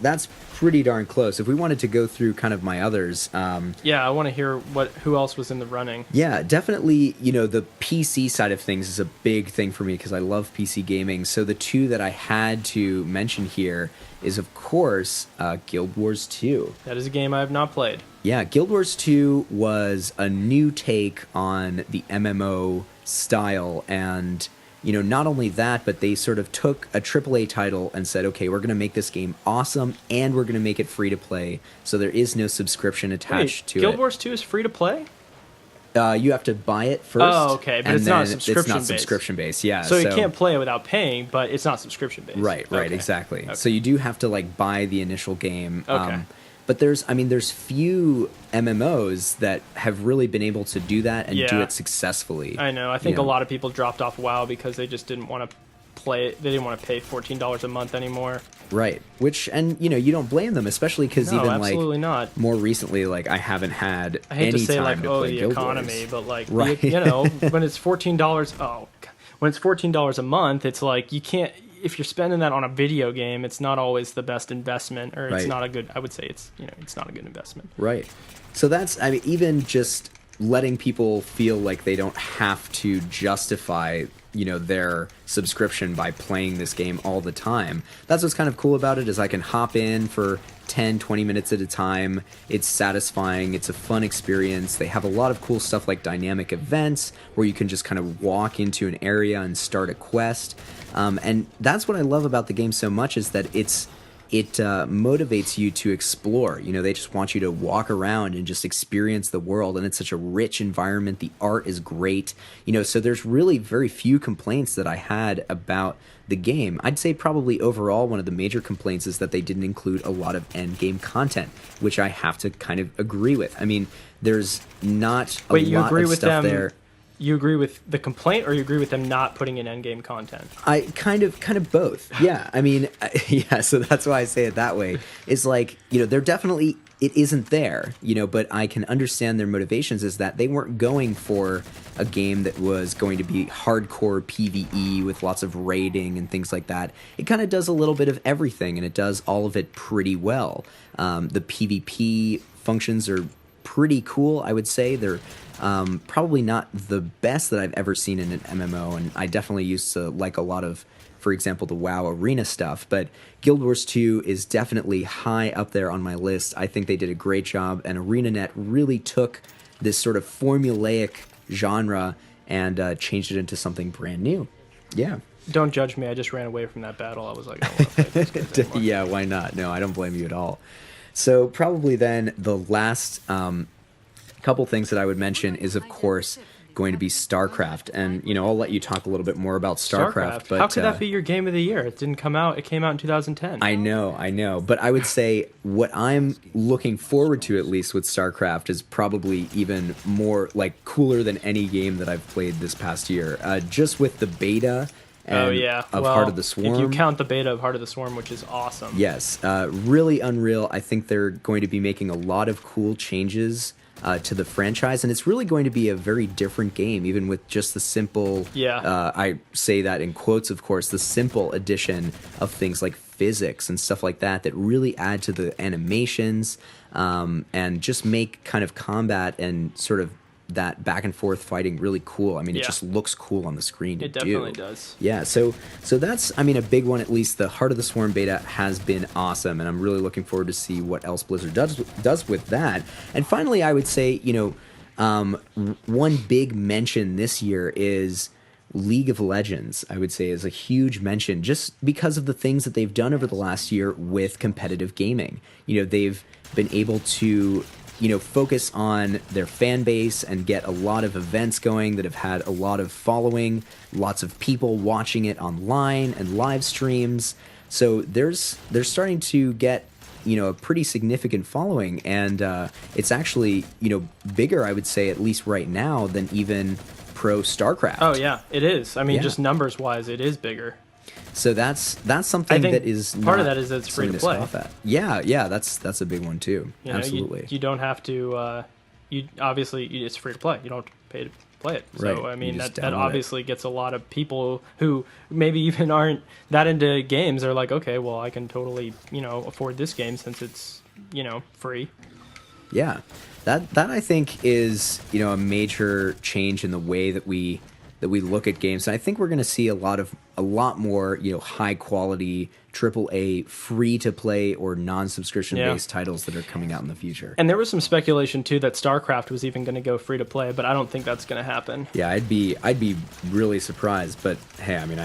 Speaker 2: that's pretty darn close. If we wanted to go through kind of my others,
Speaker 1: Yeah, I want to hear who else was in the running.
Speaker 2: yeah, definitely, the PC side of things is a big thing for me because I love PC gaming. So the two that I had to mention here is, of course, Guild Wars 2.
Speaker 1: That is a game I have not played.
Speaker 2: Yeah, Guild Wars 2 was a new take on the MMO style, and not only that, but they sort of took a AAA title and said, okay, we're going to make this game awesome and we're going to make it free to play. So there is no subscription attached to
Speaker 1: Guild
Speaker 2: it.
Speaker 1: Wars 2 is free to play?
Speaker 2: You have to buy it first.
Speaker 1: Oh, okay, but it's not
Speaker 2: subscription based. Yeah,
Speaker 1: so you can't play it without paying, but it's not subscription based.
Speaker 2: Right,
Speaker 1: Okay.
Speaker 2: exactly.
Speaker 1: Okay.
Speaker 2: So you do have to like buy the initial game.
Speaker 1: Okay.
Speaker 2: But there's few MMOs that have really been able to do that and do it successfully.
Speaker 1: I know. I think a lot of people dropped off WoW because they just didn't want to play it. They didn't want to pay $14 a month anymore.
Speaker 2: Right. Which, and you don't blame them, especially because
Speaker 1: absolutely not.
Speaker 2: More recently, like I haven't had
Speaker 1: I hate
Speaker 2: any
Speaker 1: to say
Speaker 2: time
Speaker 1: like,
Speaker 2: to play
Speaker 1: the
Speaker 2: Guild
Speaker 1: economy,
Speaker 2: Wars.
Speaker 1: but like,
Speaker 2: Right.
Speaker 1: when it's $14, when it's $14 a month, it's like you can't. If you're spending that on a video game, it's not always the best investment, or it's not a good. I would say it's not a good investment.
Speaker 2: Right. So that's even just letting people feel like they don't have to justify their subscription by playing this game all the time. That's what's kind of cool about it, is I can hop in for 10-20 minutes at a time. It's satisfying. It's a fun experience. They have a lot of cool stuff like dynamic events where you can just kind of walk into an area and start a quest. And that's what I love about the game so much, is that it motivates you to explore. They just want you to walk around and just experience the world, and it's such a rich environment. The art is great. So there's really very few complaints that I had about the game. I'd say probably overall one of the major complaints is that they didn't include a lot of end game content, which I have to kind of agree with. I mean, there's not a lot of stuff there.
Speaker 1: You agree with the complaint, or you agree with them not putting in endgame content?
Speaker 2: I kind of both. Yeah, I mean, yeah. So that's why I say it that way. It's like they're definitely, it isn't there. But I can understand their motivations, is that they weren't going for a game that was going to be hardcore PvE with lots of raiding and things like that. It kind of does a little bit of everything, and it does all of it pretty well. The PvP functions are pretty cool, I would say. They're probably not the best that I've ever seen in an MMO, and I definitely used to like a lot of, for example, the WoW arena stuff, but Guild Wars 2 is definitely high up there on my list. I think they did a great job, and ArenaNet really took this sort of formulaic genre and changed it into something brand new. Yeah.
Speaker 1: Don't judge me. I just ran away from that battle. I was like, I don't want to play this game anymore.
Speaker 2: Yeah, why not? No, I don't blame you at all. So probably then the last couple things that I would mention is, of course, going to be StarCraft. And, I'll let you talk a little bit more about StarCraft. But
Speaker 1: how could that be your game of the year? It didn't come out. It came out in 2010.
Speaker 2: I know. But I would say what I'm looking forward to, at least with StarCraft, is probably even more, like, cooler than any game that I've played this past year. Just with the beta of Heart of the Swarm.
Speaker 1: If you count the beta of Heart of the Swarm, which is awesome.
Speaker 2: Yes. Really unreal. I think they're going to be making a lot of cool changes to the franchise, and it's really going to be a very different game, even with just the simple, I say that in quotes, of course, the simple addition of things like physics and stuff like that really add to the animations, and just make kind of combat and sort of that back and forth fighting really cool. I mean, it just looks cool on the screen.
Speaker 1: It definitely does.
Speaker 2: Yeah, so that's, I mean, a big one. At least the Heart of the Swarm beta has been awesome, and I'm really looking forward to see what else Blizzard does with that. And finally, I would say, one big mention this year is League of Legends. I would say is a huge mention, just because of the things that they've done over the last year with competitive gaming. They've been able to focus on their fan base and get a lot of events going that have had a lot of following, lots of people watching it online and live streams. So they're starting to get a pretty significant following, and it's actually bigger, I would say, at least right now, than even Pro StarCraft.
Speaker 1: Oh yeah, it is. I mean, just numbers wise, it is bigger.
Speaker 2: So that's something that is
Speaker 1: part of that is that it's free to play.
Speaker 2: Yeah, that's a big one too. Absolutely.
Speaker 1: You don't have to. It's free to play. You don't pay to play it. So I mean that obviously gets a lot of people who maybe even aren't that into games. They're like, okay, well, I can totally afford this game since it's free.
Speaker 2: Yeah, that I think is a major change in the way that we that we look at games. And I think we're going to see a lot more, high quality AAA free to play or non-subscription based titles that are coming out in the future.
Speaker 1: And there was some speculation too that StarCraft was even going to go free to play, but I don't think that's going to happen.
Speaker 2: Yeah, I'd be really surprised, but hey, I mean,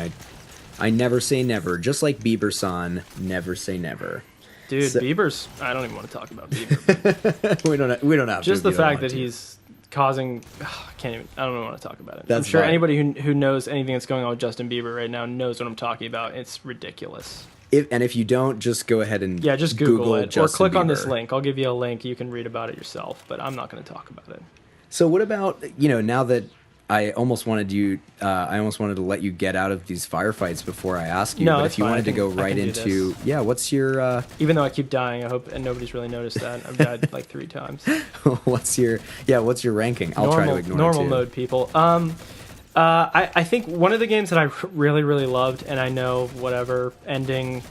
Speaker 2: I never say never. Just like Bieber-san, never say never.
Speaker 1: Dude, Bieber's... I don't even want to talk about Bieber.
Speaker 2: we don't have
Speaker 1: just
Speaker 2: to.
Speaker 1: the fact that he's causing... I don't even want to talk about it. I'm sure
Speaker 2: fine.
Speaker 1: anybody who knows anything that's going on with Justin Bieber right now knows what I'm talking about. It's ridiculous.
Speaker 2: If you don't, just go ahead and
Speaker 1: just Google it.
Speaker 2: Justin
Speaker 1: or click
Speaker 2: Bieber.
Speaker 1: on this link. I'll give you a link. You can read about it yourself, but I'm not going to talk about it.
Speaker 2: So what about, now that I almost wanted to let you get out of these firefights before I ask you.
Speaker 1: No,
Speaker 2: but if you wanted to go right into, what's your?
Speaker 1: Even though I keep dying, I hope and nobody's really noticed that I've died like 3 times.
Speaker 2: what's your ranking? I'll try to ignore
Speaker 1: normal
Speaker 2: it too.
Speaker 1: mode, people. I think one of the games that I really, really loved, and I know whatever ending,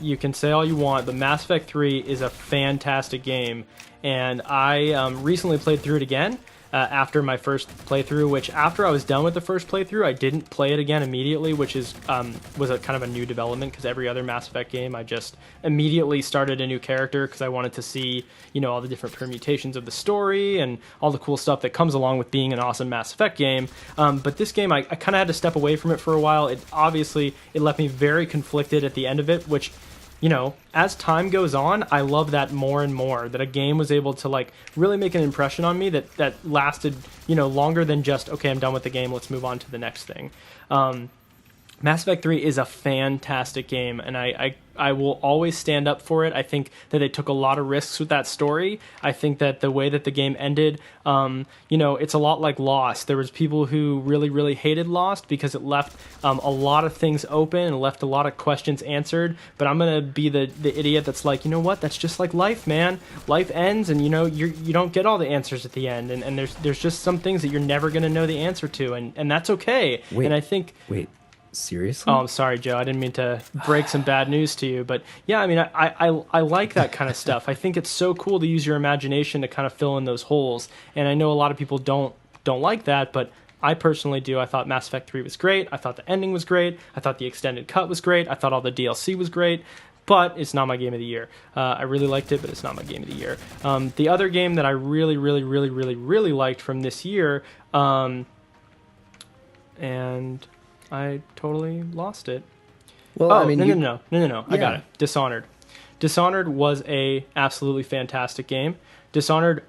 Speaker 1: you can say all you want, but Mass Effect 3 is a fantastic game, and I recently played through it again. After my first playthrough, which after I was done with the first playthrough, I didn't play it again immediately, which was a kind of a new development, because every other Mass Effect game, I just immediately started a new character because I wanted to see, all the different permutations of the story and all the cool stuff that comes along with being an awesome Mass Effect game. But this game, I kind of had to step away from it for a while. It left me very conflicted at the end of it, which... as time goes on, I love that more and more, that a game was able to really make an impression on me that lasted, longer than just, okay, I'm done with the game, let's move on to the next thing. Mass Effect 3 is a fantastic game, and I will always stand up for it. I think that they took a lot of risks with that story. I think that the way that the game ended, it's a lot like Lost. There was people who really, really hated Lost because it left a lot of things open and left a lot of questions answered. But I'm going to be the idiot that's like, you know what? That's just like life, man. Life ends, and you don't get all the answers at the end. And there's just some things that you're never going to know the answer to, and that's okay. And I think...
Speaker 2: Wait. Seriously?
Speaker 1: Oh, I'm sorry, Joe. I didn't mean to break some bad news to you, but yeah, I mean, I like that kind of stuff. I think it's so cool to use your imagination to kind of fill in those holes, and I know a lot of people don't like that, but I personally do. I thought Mass Effect 3 was great. I thought the ending was great. I thought the extended cut was great. I thought all the DLC was great, but it's not my game of the year. I really liked it, but it's not my game of the year. The other game that I really, really, really, really, really liked from this year, and I totally lost it.
Speaker 2: Well, I mean,
Speaker 1: no. Yeah. I got it. Dishonored. Dishonored was a absolutely fantastic game. Dishonored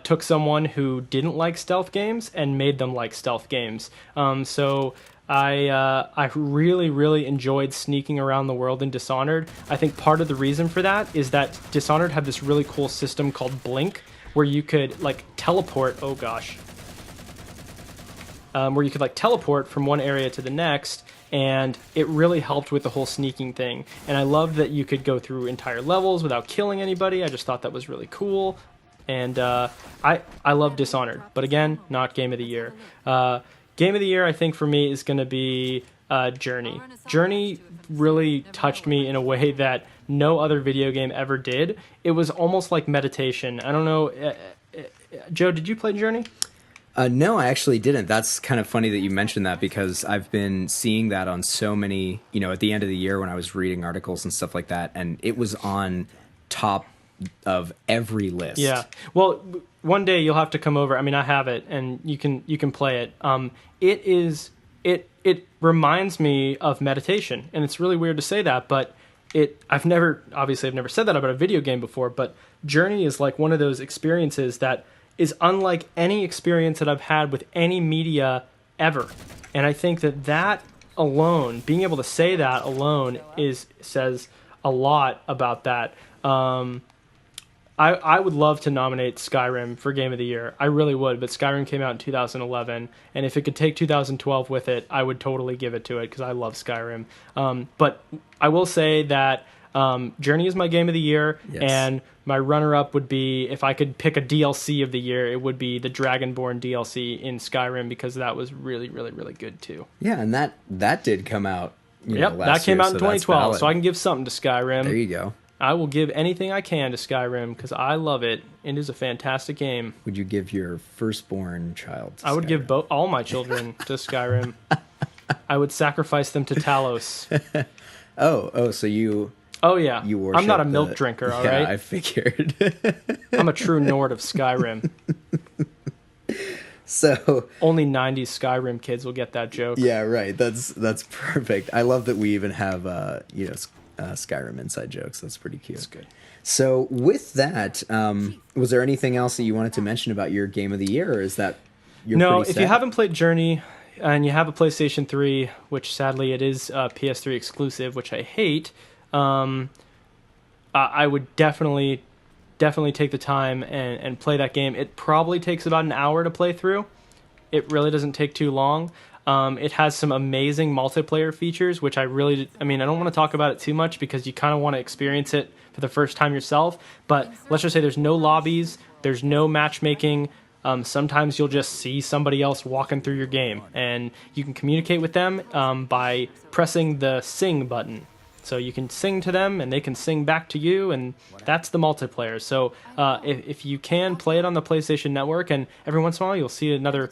Speaker 1: took someone who didn't like stealth games and made them like stealth games. So I really, really enjoyed sneaking around the world in Dishonored. I think part of the reason for that is that Dishonored had this really cool system called Blink, where you could teleport. Oh gosh. Where you could teleport from one area to the next, and it really helped with the whole sneaking thing. And I loved that you could go through entire levels without killing anybody. I just thought that was really cool, and I love Dishonored, but again, not Game of the Year. Game of the Year, I think for me, is going to be Journey. Journey really touched me in a way that no other video game ever did. It was almost like meditation. I don't know, Joe, did you play Journey?
Speaker 2: No, I actually didn't. That's kind of funny that you mentioned that, because I've been seeing that on so many, at the end of the year when I was reading articles and stuff like that, and it was on top of every list.
Speaker 1: Yeah. Well, one day you'll have to come over. I mean, I have it, and you can play it. It reminds me of meditation, and it's really weird to say that, but I've never said that about a video game before, but Journey is like one of those experiences that is unlike any experience that I've had with any media ever. And I think that alone, being able to say that alone, says a lot about that. I would love to nominate Skyrim for Game of the Year. I really would, but Skyrim came out in 2011, and if it could take 2012 with it, I would totally give it to it, because I love Skyrim. But I will say that Journey is my Game of the Year, yes. And my runner-up would be, if I could pick a DLC of the year, it would be the Dragonborn DLC in Skyrim, because that was really, really, really good too.
Speaker 2: Yeah, and that did come out.
Speaker 1: That came out in 2012, so I can give something to Skyrim.
Speaker 2: There you go.
Speaker 1: I will give anything I can to Skyrim because I love it. It is a fantastic game.
Speaker 2: Would you give your firstborn child to
Speaker 1: I would
Speaker 2: Skyrim?
Speaker 1: give all my children to Skyrim. I would sacrifice them to Talos.
Speaker 2: So you...
Speaker 1: Oh, yeah.
Speaker 2: You
Speaker 1: I'm not a
Speaker 2: worship
Speaker 1: milk drinker, all
Speaker 2: yeah,
Speaker 1: right?
Speaker 2: I figured.
Speaker 1: I'm a true Nord of Skyrim.
Speaker 2: So
Speaker 1: Only 90s Skyrim kids will get that joke.
Speaker 2: yeah, right. That's perfect. I love that we even have Skyrim inside jokes. That's pretty cute.
Speaker 1: That's good.
Speaker 2: So with that, was there anything else that you wanted to mention about your game of the year, or is that you're
Speaker 1: No,
Speaker 2: pretty
Speaker 1: if
Speaker 2: set?
Speaker 1: you haven't played Journey and you have a PlayStation 3, which sadly it is PS3 exclusive, which I hate, I would definitely take the time and play that game. It probably takes about an hour to play through. It really doesn't take too long. It has some amazing multiplayer features, which I don't want to talk about it too much because you kind of want to experience it for the first time yourself. But let's just say there's no lobbies, there's no matchmaking. Sometimes you'll just see somebody else walking through your game, and you can communicate with them by pressing the sing button. So you can sing to them, and they can sing back to you, and that's the multiplayer. So if you can play it on the PlayStation Network, and every once in a while you'll see another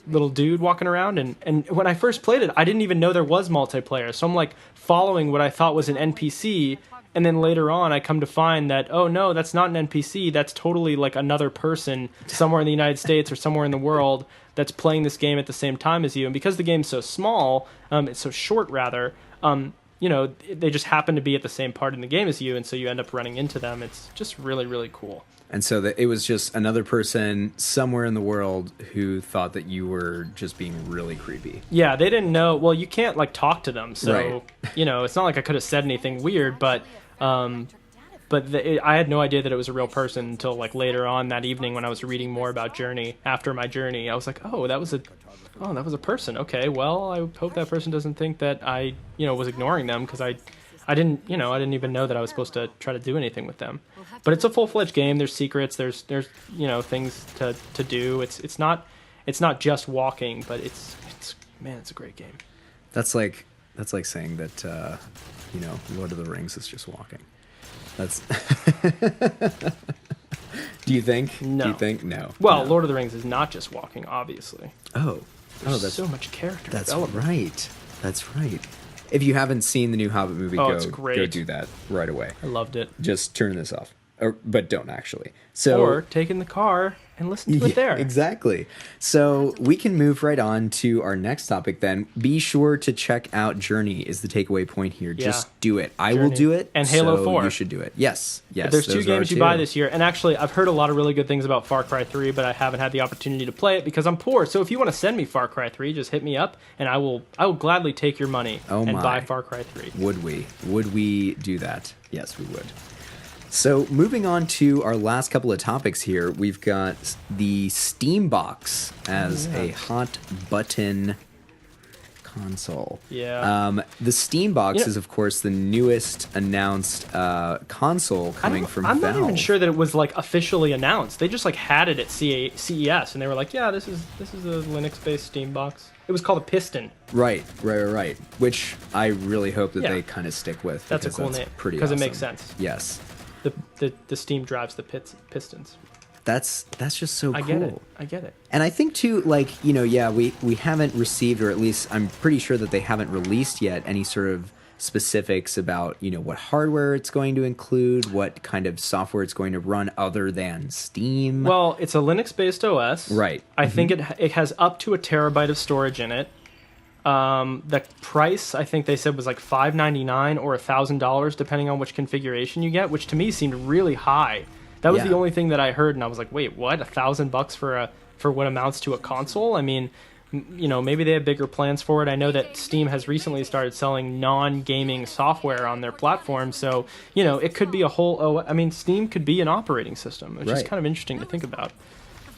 Speaker 1: little dude walking around, and when I first played it, I didn't even know there was multiplayer. So I'm like following what I thought was an NPC, and then later on I come to find that, oh no, that's not an NPC, that's totally like another person somewhere in the United States or somewhere in the world that's playing this game at the same time as you. And because the game's so small, it's so short rather, they just happen to be at the same part in the game as you, and so you end up running into them. It's just really, really cool.
Speaker 2: And so that it was just another person somewhere in the world who thought that you were just being really creepy.
Speaker 1: Yeah, they didn't know. Well, you can't like talk to them, so
Speaker 2: Right.
Speaker 1: It's not like I could have said anything weird, but I had no idea that it was a real person until like later on that evening when I was reading more about Journey. After my journey, I was like, oh, that was a person. Okay, well, I hope that person doesn't think that I was ignoring them because I didn't even know that I was supposed to try to do anything with them. But it's a full-fledged game. There's secrets. There's things to do. It's not just walking, but it's a great game.
Speaker 2: That's like saying that Lord of the Rings is just walking. That's Do you think?
Speaker 1: No.
Speaker 2: Do you think? No.
Speaker 1: Well,
Speaker 2: No.
Speaker 1: Lord of the Rings is not just walking, obviously. There's
Speaker 2: that's
Speaker 1: so much character
Speaker 2: That's
Speaker 1: development.
Speaker 2: right. That's right. If you haven't seen the new Hobbit movie,
Speaker 1: it's
Speaker 2: go
Speaker 1: great.
Speaker 2: do that right away.
Speaker 1: I loved it.
Speaker 2: Just turn this off. But don't actually. So
Speaker 1: Or take in the car and listen to it there.
Speaker 2: Exactly. So we can move right on to our next topic then. Be sure to check out Journey is the takeaway point here.
Speaker 1: Yeah.
Speaker 2: Just do it. I will
Speaker 1: Journey.
Speaker 2: do it.
Speaker 1: And Halo
Speaker 2: so
Speaker 1: 4.
Speaker 2: You should do it. Yes. Yes.
Speaker 1: There's two
Speaker 2: those are
Speaker 1: games you
Speaker 2: two.
Speaker 1: buy this year, and actually, I've heard a lot of really good things about Far Cry 3, but I haven't had the opportunity to play it because I'm poor. So if you want to send me Far Cry 3, just hit me up, and I will gladly take your money and buy Far Cry 3.
Speaker 2: Would we? Would we do that? Yes, we would. So moving on to our last couple of topics here, we've got the Steam Box as a hot button console.
Speaker 1: Yeah.
Speaker 2: The Steam Box is, of course, the newest announced console coming from
Speaker 1: I'm
Speaker 2: Valve.
Speaker 1: not even sure that it was like officially announced. They just like had it at CES, and they were like, "Yeah, this is a Linux-based Steam Box." It was called a Piston.
Speaker 2: Right. Which I really hope that
Speaker 1: Yeah.
Speaker 2: they kind of stick with.
Speaker 1: That's a
Speaker 2: because
Speaker 1: cool
Speaker 2: that's
Speaker 1: name
Speaker 2: pretty
Speaker 1: because
Speaker 2: awesome.
Speaker 1: it makes sense.
Speaker 2: Yes.
Speaker 1: The steam drives the pistons.
Speaker 2: That's just so cool.
Speaker 1: I get it.
Speaker 2: And I think too, like, we haven't received, or at least I'm pretty sure that they haven't released yet any sort of specifics about, what hardware it's going to include, what kind of software it's going to run other than Steam.
Speaker 1: Well, it's a Linux-based OS.
Speaker 2: Right.
Speaker 1: I think it has up to 1 terabyte of storage in it. The price, I think they said, was like $599 or $1,000, depending on which configuration you get, which to me seemed really high. That was
Speaker 2: Yeah.
Speaker 1: the only thing that I heard, and I was like, wait, what? $1,000 for what amounts to a console? I mean, maybe they have bigger plans for it. I know that Steam has recently started selling non-gaming software on their platform, so, it could be a whole... Steam could be an operating system, which is
Speaker 2: Right.
Speaker 1: kind of interesting to think about.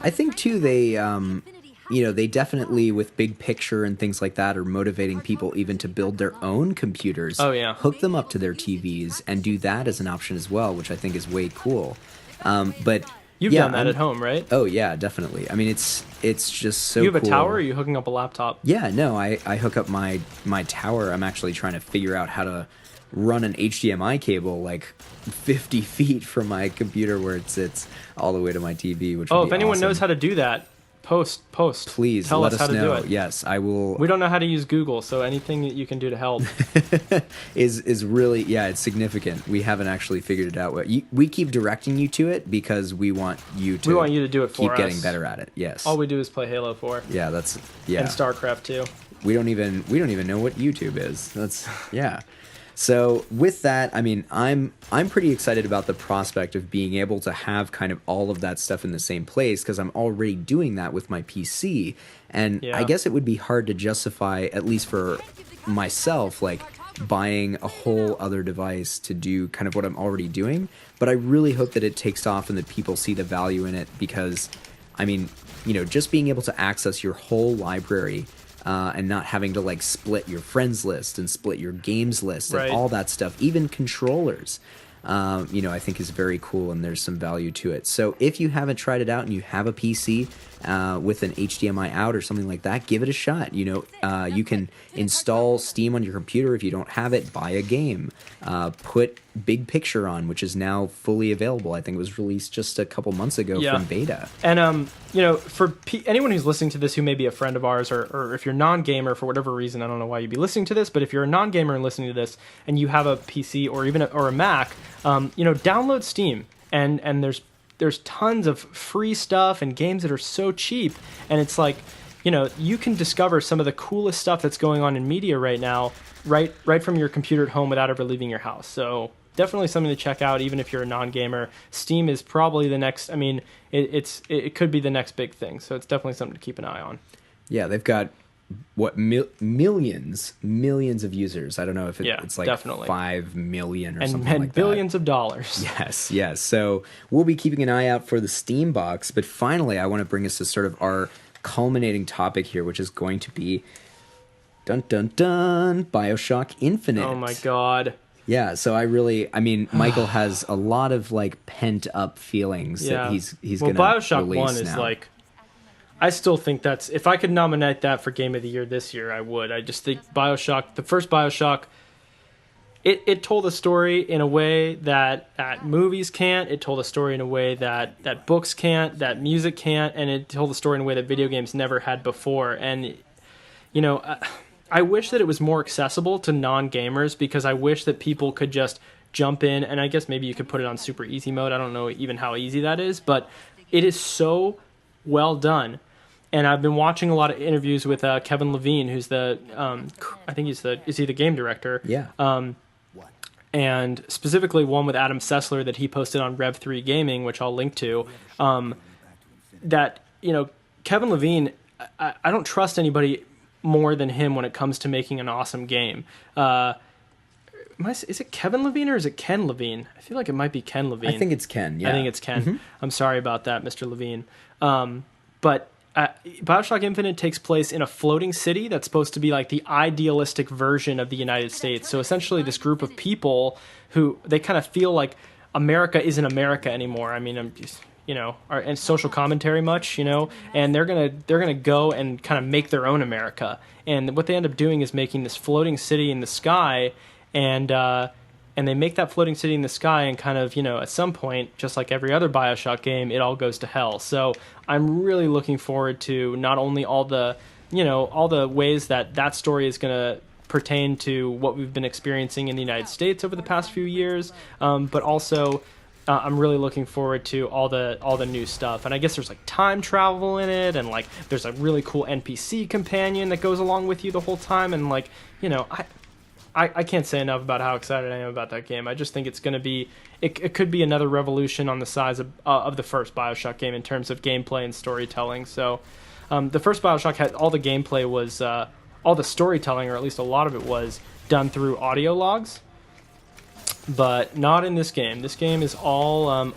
Speaker 2: I think too, they definitely, with big picture and things like that, are motivating people even to build their own computers.
Speaker 1: Oh, yeah.
Speaker 2: Hook them up to their TVs and do that as an option as well, which I think is way cool. But
Speaker 1: You've done that at home, right?
Speaker 2: Oh yeah, definitely. I mean, it's just so.
Speaker 1: You have
Speaker 2: cool.
Speaker 1: a tower, or are you hooking up a laptop?
Speaker 2: Yeah, no, I hook up my tower. I'm actually trying to figure out how to run an HDMI cable like 50 feet from my computer where it sits all the way to my TV, which would be
Speaker 1: if anyone
Speaker 2: awesome.
Speaker 1: knows how to do that, post.
Speaker 2: Please
Speaker 1: tell
Speaker 2: let
Speaker 1: us how to
Speaker 2: know.
Speaker 1: do it.
Speaker 2: Yes, I will.
Speaker 1: We don't know how to use Google, so anything that you can do to help.
Speaker 2: is really, yeah, it's significant. We haven't actually figured it out. We keep directing you to it because we want you to
Speaker 1: do it for
Speaker 2: keep
Speaker 1: us.
Speaker 2: getting better at it. Yes.
Speaker 1: All we do is play Halo 4.
Speaker 2: Yeah,
Speaker 1: And StarCraft 2.
Speaker 2: We don't even know what YouTube is. That's yeah. So with that, I mean, I'm pretty excited about the prospect of being able to have kind of all of that stuff in the same place because I'm already doing that with my PC. And I guess it would be hard to justify, at least for myself, like buying a whole other device to do kind of what I'm already doing. But I really hope that it takes off and that people see the value in it because, I mean, you know, just being able to access your whole library and not having to like split your friends list and split your games list and all that stuff, even controllers, you know, I think is very cool and there's some value to it. So if you haven't tried it out and you have a PC with an HDMI out or something like that, give it a shot. You know, you can install Steam on your computer if you don't have it, buy a game, put Big Picture on, which is now fully available. I think it was released just a couple months ago from beta.
Speaker 1: And you know, for anyone who's listening to this who may be a friend of ours, or if you're non-gamer for whatever reason, I don't know why you'd be listening to this, but if you're a non-gamer and listening to this and you have a PC or even a Mac, you know, download Steam and there's tons of free stuff and games that are so cheap, and it's like, you know, you can discover some of the coolest stuff that's going on in media right now, right from your computer at home without ever leaving your house. So definitely something to check out, even if you're a non-gamer. Steam is probably the next. I mean, it could be the next big thing. So it's definitely something to keep an eye on.
Speaker 2: Yeah, they've got millions of users. I don't know if it's like definitely 5 million or something like that. And
Speaker 1: billions of dollars.
Speaker 2: Yes. So we'll be keeping an eye out for the Steam box. But finally, I want to bring us to sort of our culminating topic here, which is going to be dun dun dun BioShock Infinite.
Speaker 1: Oh my god.
Speaker 2: Yeah, so I mean, Michael has a lot of like pent up feelings that he's going to
Speaker 1: BioShock
Speaker 2: release
Speaker 1: 1 is like, I still think that's, if I could nominate that for Game of the Year this year, I would. I just think BioShock, the first BioShock, it told a story in a way that movies can't. It told a story in a way that books can't, that music can't, and it told a story in a way that video games never had before. And, you know, I wish that it was more accessible to non-gamers, because I wish that people could just jump in, and I guess maybe you could put it on super easy mode. I don't know even how easy that is, but it is so well done. And I've been watching a lot of interviews with Kevin Levine, who's the, I think is he the game director?
Speaker 2: Yeah.
Speaker 1: And specifically one with Adam Sessler that he posted on Rev3 Gaming, which I'll link to, that, you know, Kevin Levine, I don't trust anybody more than him when it comes to making an awesome game. Is it Kevin Levine or is it Ken Levine? I feel like it might be Ken Levine.
Speaker 2: I think it's Ken, yeah.
Speaker 1: I think it's Ken.
Speaker 2: Mm-hmm.
Speaker 1: I'm sorry about that, Mr. Levine. But BioShock Infinite takes place in a floating city that's supposed to be like the idealistic version of the United States. So essentially this group of people who, they kind of feel like America isn't America anymore. I mean, I'm just, you know, and social commentary much, you know, and they're gonna go and kind of make their own America. And what they end up doing is making this floating city in the sky, and they make that floating city in the sky, and kind of, you know, at some point, just like every other BioShock game, it all goes to hell. So I'm really looking forward to not only all the ways that story is going to pertain to what we've been experiencing in the United States over the past few years, but also I'm really looking forward to all the new stuff. And I guess there's like time travel in it, and like there's a really cool NPC companion that goes along with you the whole time, and like, you know, I can't say enough about how excited I am about that game. I just think it's going to be, it could be another revolution on the size of the first BioShock game in terms of gameplay and storytelling. So the first BioShock had, all the gameplay was, all the storytelling, or at least a lot of it was, done through audio logs. But not in this game. This game is all, oh my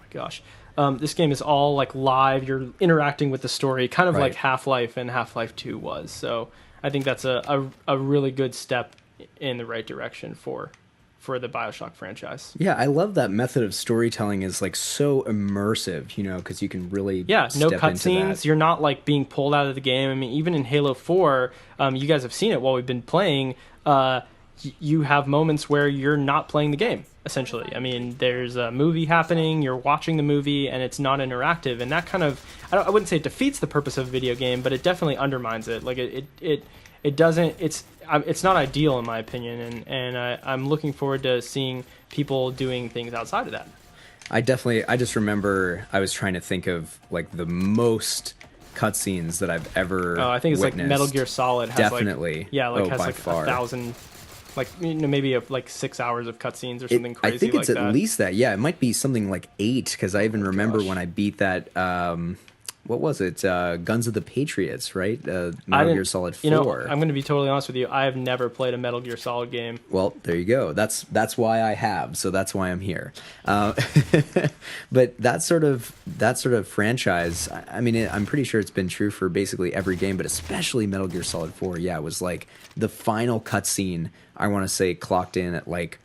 Speaker 1: gosh. This game is all like live. You're interacting with the story, kind of like Half-Life and Half-Life 2 was. So I think that's a really good step in the right direction for the BioShock franchise.
Speaker 2: Yeah, I love that method of storytelling is like so immersive, you know, because you can really
Speaker 1: no
Speaker 2: cutscenes.
Speaker 1: You're not like being pulled out of the game. I mean, even in Halo 4, you guys have seen it while we've been playing. you have moments where you're not playing the game, essentially. I mean, there's a movie happening, you're watching the movie, and it's not interactive, and that kind of, I wouldn't say it defeats the purpose of a video game, but it definitely undermines it. Like, it doesn't, it's not ideal in my opinion, and I'm looking forward to seeing people doing things outside of that.
Speaker 2: I just remember I was trying to think of like the most cutscenes that I've ever
Speaker 1: I think it's
Speaker 2: witnessed.
Speaker 1: like Metal Gear Solid has
Speaker 2: Definitely.
Speaker 1: like, yeah, like has
Speaker 2: by
Speaker 1: like
Speaker 2: far.
Speaker 1: 1,000, like, you know, maybe like 6 hours of cutscenes or something crazy.
Speaker 2: I think it's
Speaker 1: like
Speaker 2: at
Speaker 1: that.
Speaker 2: least that. Yeah, it might be something like 8 because I even remember
Speaker 1: gosh.
Speaker 2: when I beat that. What was it? Guns of the Patriots, right?
Speaker 1: I
Speaker 2: Metal
Speaker 1: didn't-
Speaker 2: Gear Solid 4.
Speaker 1: You know, I'm going to be totally honest with you. I have never played a Metal Gear Solid game.
Speaker 2: Well, there you go. That's why I have. So that's why I'm here. But that sort of franchise. I mean, I'm pretty sure it's been true for basically every game, but especially Metal Gear Solid 4. Yeah, it was like the final cutscene. I want to say clocked in at like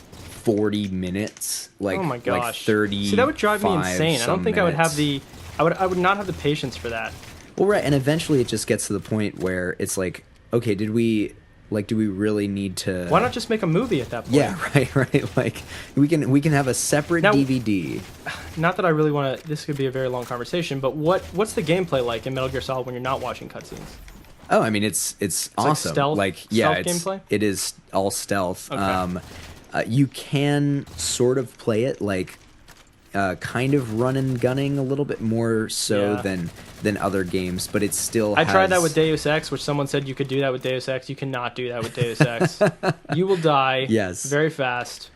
Speaker 2: 40 minutes. Like,
Speaker 1: Oh my gosh.
Speaker 2: like 30.
Speaker 1: See, that would drive me insane. I don't think I would have the. I would not have the patience for that.
Speaker 2: Well, right, and eventually it just gets to the point where it's like, okay, do we really need to?
Speaker 1: Why not just make a movie at that point?
Speaker 2: Yeah, right. Like we can have a separate
Speaker 1: Now-
Speaker 2: DVD.
Speaker 1: Not that I really want to. This could be a very long conversation, but what's the gameplay like in Metal Gear Solid when you're not watching cutscenes?
Speaker 2: Oh, I mean, it's
Speaker 1: like
Speaker 2: awesome.
Speaker 1: stealth- stealth gameplay?
Speaker 2: It is all stealth.
Speaker 1: Okay.
Speaker 2: You can sort of play it like. Kind of run and gunning a little bit more so
Speaker 1: Yeah.
Speaker 2: than other games, but it still
Speaker 1: I
Speaker 2: has...
Speaker 1: tried that with Deus Ex, which someone said you could do that with Deus Ex. You cannot do that with Deus Ex. You will die
Speaker 2: Yes.
Speaker 1: very fast.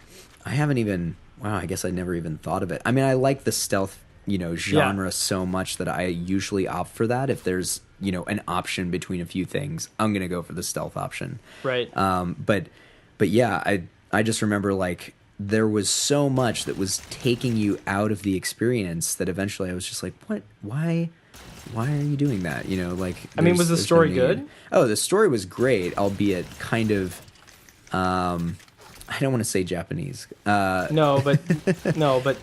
Speaker 2: I haven't even... Wow, I guess I never even thought of it. I mean, I like the stealth, genre so much that I usually opt for that. If there's, an option between a few things, I'm going to go for the stealth option.
Speaker 1: Right.
Speaker 2: But yeah, I just remember, like, there was so much that was taking you out of the experience that eventually I was just like, what? Why are you doing that? Like...
Speaker 1: I mean, was the
Speaker 2: there's no
Speaker 1: story
Speaker 2: need.
Speaker 1: good?
Speaker 2: Oh, the story was great, albeit kind of... I don't want to say Japanese.
Speaker 1: No, but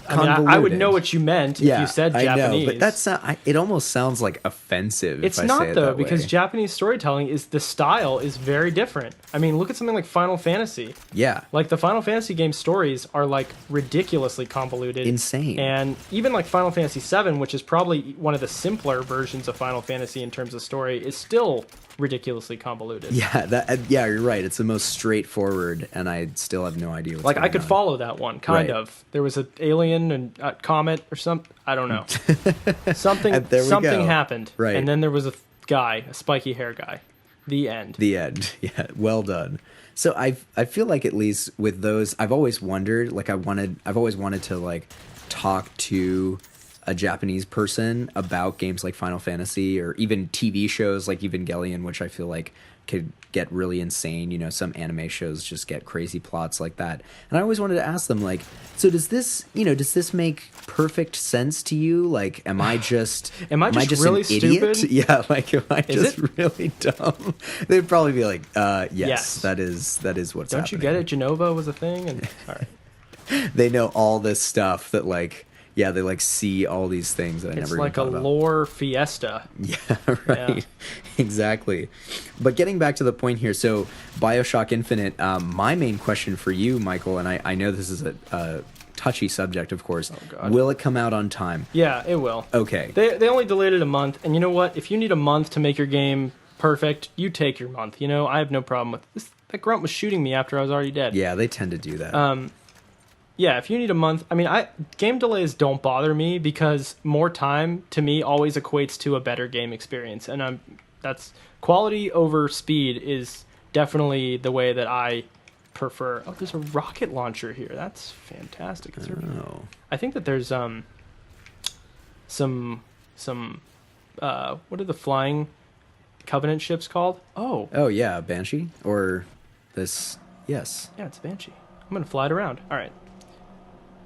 Speaker 1: I mean, I would know what you meant if you said Japanese.
Speaker 2: I know, but that's not, it almost sounds like offensive.
Speaker 1: It's
Speaker 2: if I
Speaker 1: not
Speaker 2: say it
Speaker 1: though,
Speaker 2: that
Speaker 1: because
Speaker 2: way.
Speaker 1: Japanese storytelling the style is very different. I mean, look at something like Final Fantasy.
Speaker 2: Yeah,
Speaker 1: Like the Final Fantasy game stories are like ridiculously convoluted,
Speaker 2: Insane.
Speaker 1: and even like Final Fantasy VII, which is probably one of the simpler versions of Final Fantasy in terms of story, is still ridiculously convoluted.
Speaker 2: yeah, you're right. It's the most straightforward, and I still have no idea what's
Speaker 1: Like
Speaker 2: going
Speaker 1: I could
Speaker 2: on.
Speaker 1: follow that one, kind
Speaker 2: Right.
Speaker 1: of. There was an alien and a comet or something. I don't know. Something
Speaker 2: And there we
Speaker 1: something
Speaker 2: go.
Speaker 1: happened,
Speaker 2: Right.
Speaker 1: And then there was a guy, a spiky hair guy. The end.
Speaker 2: The end. Yeah, well done. So I feel like at least with those, I've always wondered, like I've always wanted to like talk to a Japanese person about games like Final Fantasy or even TV shows like Evangelion, which I feel like could get really insane. Some anime shows just get crazy plots like that. And I always wanted to ask them, like, so does this make perfect sense to you? Like, am I just
Speaker 1: Am I just really
Speaker 2: an idiot?
Speaker 1: stupid?
Speaker 2: Yeah, like, am I just
Speaker 1: it?
Speaker 2: really dumb? They'd probably be like, yes,
Speaker 1: Yes.
Speaker 2: that is what's
Speaker 1: Don't
Speaker 2: happening.
Speaker 1: you get it? Genova was a thing, and all right.
Speaker 2: They know all this stuff that like. Yeah, they like see all these things that I
Speaker 1: It's
Speaker 2: never
Speaker 1: like a
Speaker 2: even thought about.
Speaker 1: lore fiesta.
Speaker 2: Yeah, right.
Speaker 1: Yeah.
Speaker 2: Exactly. But getting back to the point here, so BioShock Infinite, my main question for you, Michael, and I know this is a touchy subject, of course.
Speaker 1: Oh, God.
Speaker 2: Will it come out on time?
Speaker 1: Yeah, it will.
Speaker 2: Okay.
Speaker 1: They only delayed it a month, and you know what? If you need a month to make your game perfect, you take your month. I have no problem with this. That grunt was shooting me after I was already dead.
Speaker 2: Yeah, they tend to do that.
Speaker 1: Yeah, if you need a month, I mean, game delays don't bother me because more time to me always equates to a better game experience, and that's quality over speed is definitely the way that I prefer. Oh, there's a rocket launcher here. That's fantastic.
Speaker 2: Oh.
Speaker 1: I think that there's some what are the flying Covenant ships called?
Speaker 2: Oh, yeah, Banshee? Or this... Yes.
Speaker 1: Yeah, it's a Banshee. I'm gonna fly it around. All right.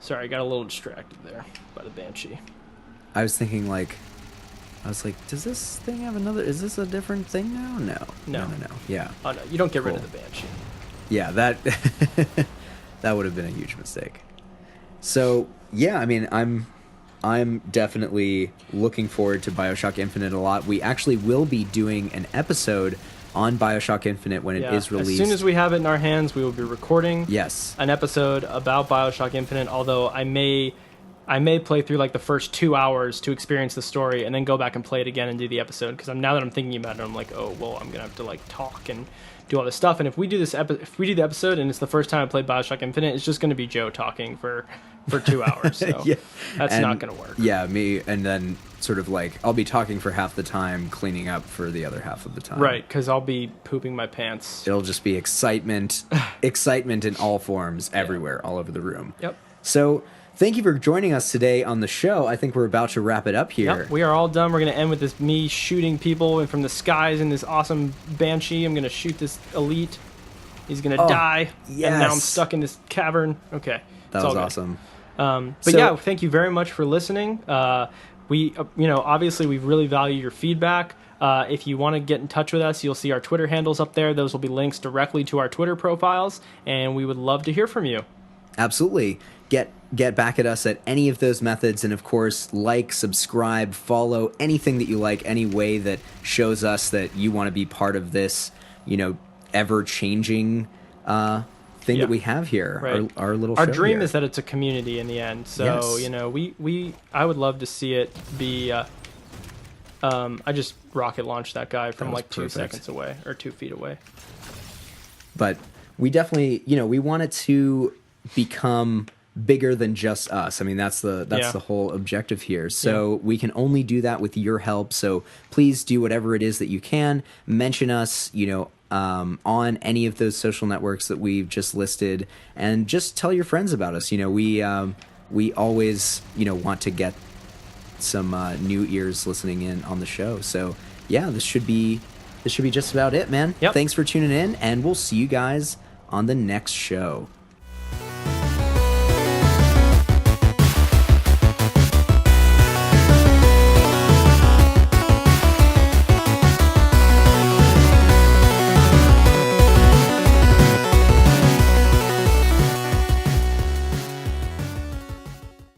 Speaker 1: Sorry, I got a little distracted there by the Banshee.
Speaker 2: I was thinking, like... I was like, does this thing have another... Is this a different thing now? No. No. Yeah.
Speaker 1: Oh no, you don't get rid of
Speaker 2: Cool.
Speaker 1: the Banshee.
Speaker 2: Yeah, that that would have been a huge mistake. So yeah, I mean, I'm definitely looking forward to BioShock Infinite a lot. We actually will be doing an episode on BioShock Infinite when it is released.
Speaker 1: As soon as we have it in our hands, we will be recording
Speaker 2: yes,
Speaker 1: an episode about BioShock Infinite, although I may play through like the first 2 hours to experience the story and then go back and play it again and do the episode, because now that I'm thinking about it, I'm like, oh well, I'm gonna have to like talk and do all this stuff. And if we do the episode and it's the first time I played BioShock Infinite, it's just going to be Joe talking for 2 hours. So that's not going to work.
Speaker 2: Yeah, me, and then sort of like I'll be talking for half the time, cleaning up for the other half of the time.
Speaker 1: Right, because I'll be pooping my pants.
Speaker 2: It'll just be excitement in all forms, everywhere, all over the room.
Speaker 1: Yep.
Speaker 2: So thank you for joining us today on the show. I think we're about to wrap it up here.
Speaker 1: Yep, we are all done. We're going to end with this me shooting people from the skies in this awesome Banshee. I'm going to shoot this elite. He's going to die.
Speaker 2: Yes.
Speaker 1: And now I'm stuck in this cavern. Okay.
Speaker 2: That was awesome.
Speaker 1: Thank you very much for listening. We, obviously we really value your feedback. If you want to get in touch with us, you'll see our Twitter handles up there. Those will be links directly to our Twitter profiles, and we would love to hear from you.
Speaker 2: Absolutely. Get back at us at any of those methods, and of course, like, subscribe, follow, anything that you like, any way that shows us that you want to be part of this, ever-changing thing that we have here,
Speaker 1: right.
Speaker 2: our little show.
Speaker 1: Our dream
Speaker 2: here
Speaker 1: is that it's a community in the end. So,
Speaker 2: yes.
Speaker 1: I would love to see it be. I just rocket launched that guy from like 2 seconds away or 2 feet away.
Speaker 2: But we definitely, we want it to become bigger than just us. I mean, that's the whole objective here. So we can only do that with your help. So please do whatever it is that you can. Mention us, on any of those social networks that we've just listed, and just tell your friends about us. We always, want to get some new ears listening in on the show. So yeah, this should be just about it, man.
Speaker 1: Yep.
Speaker 2: Thanks for tuning in, and we'll see you guys on the next show.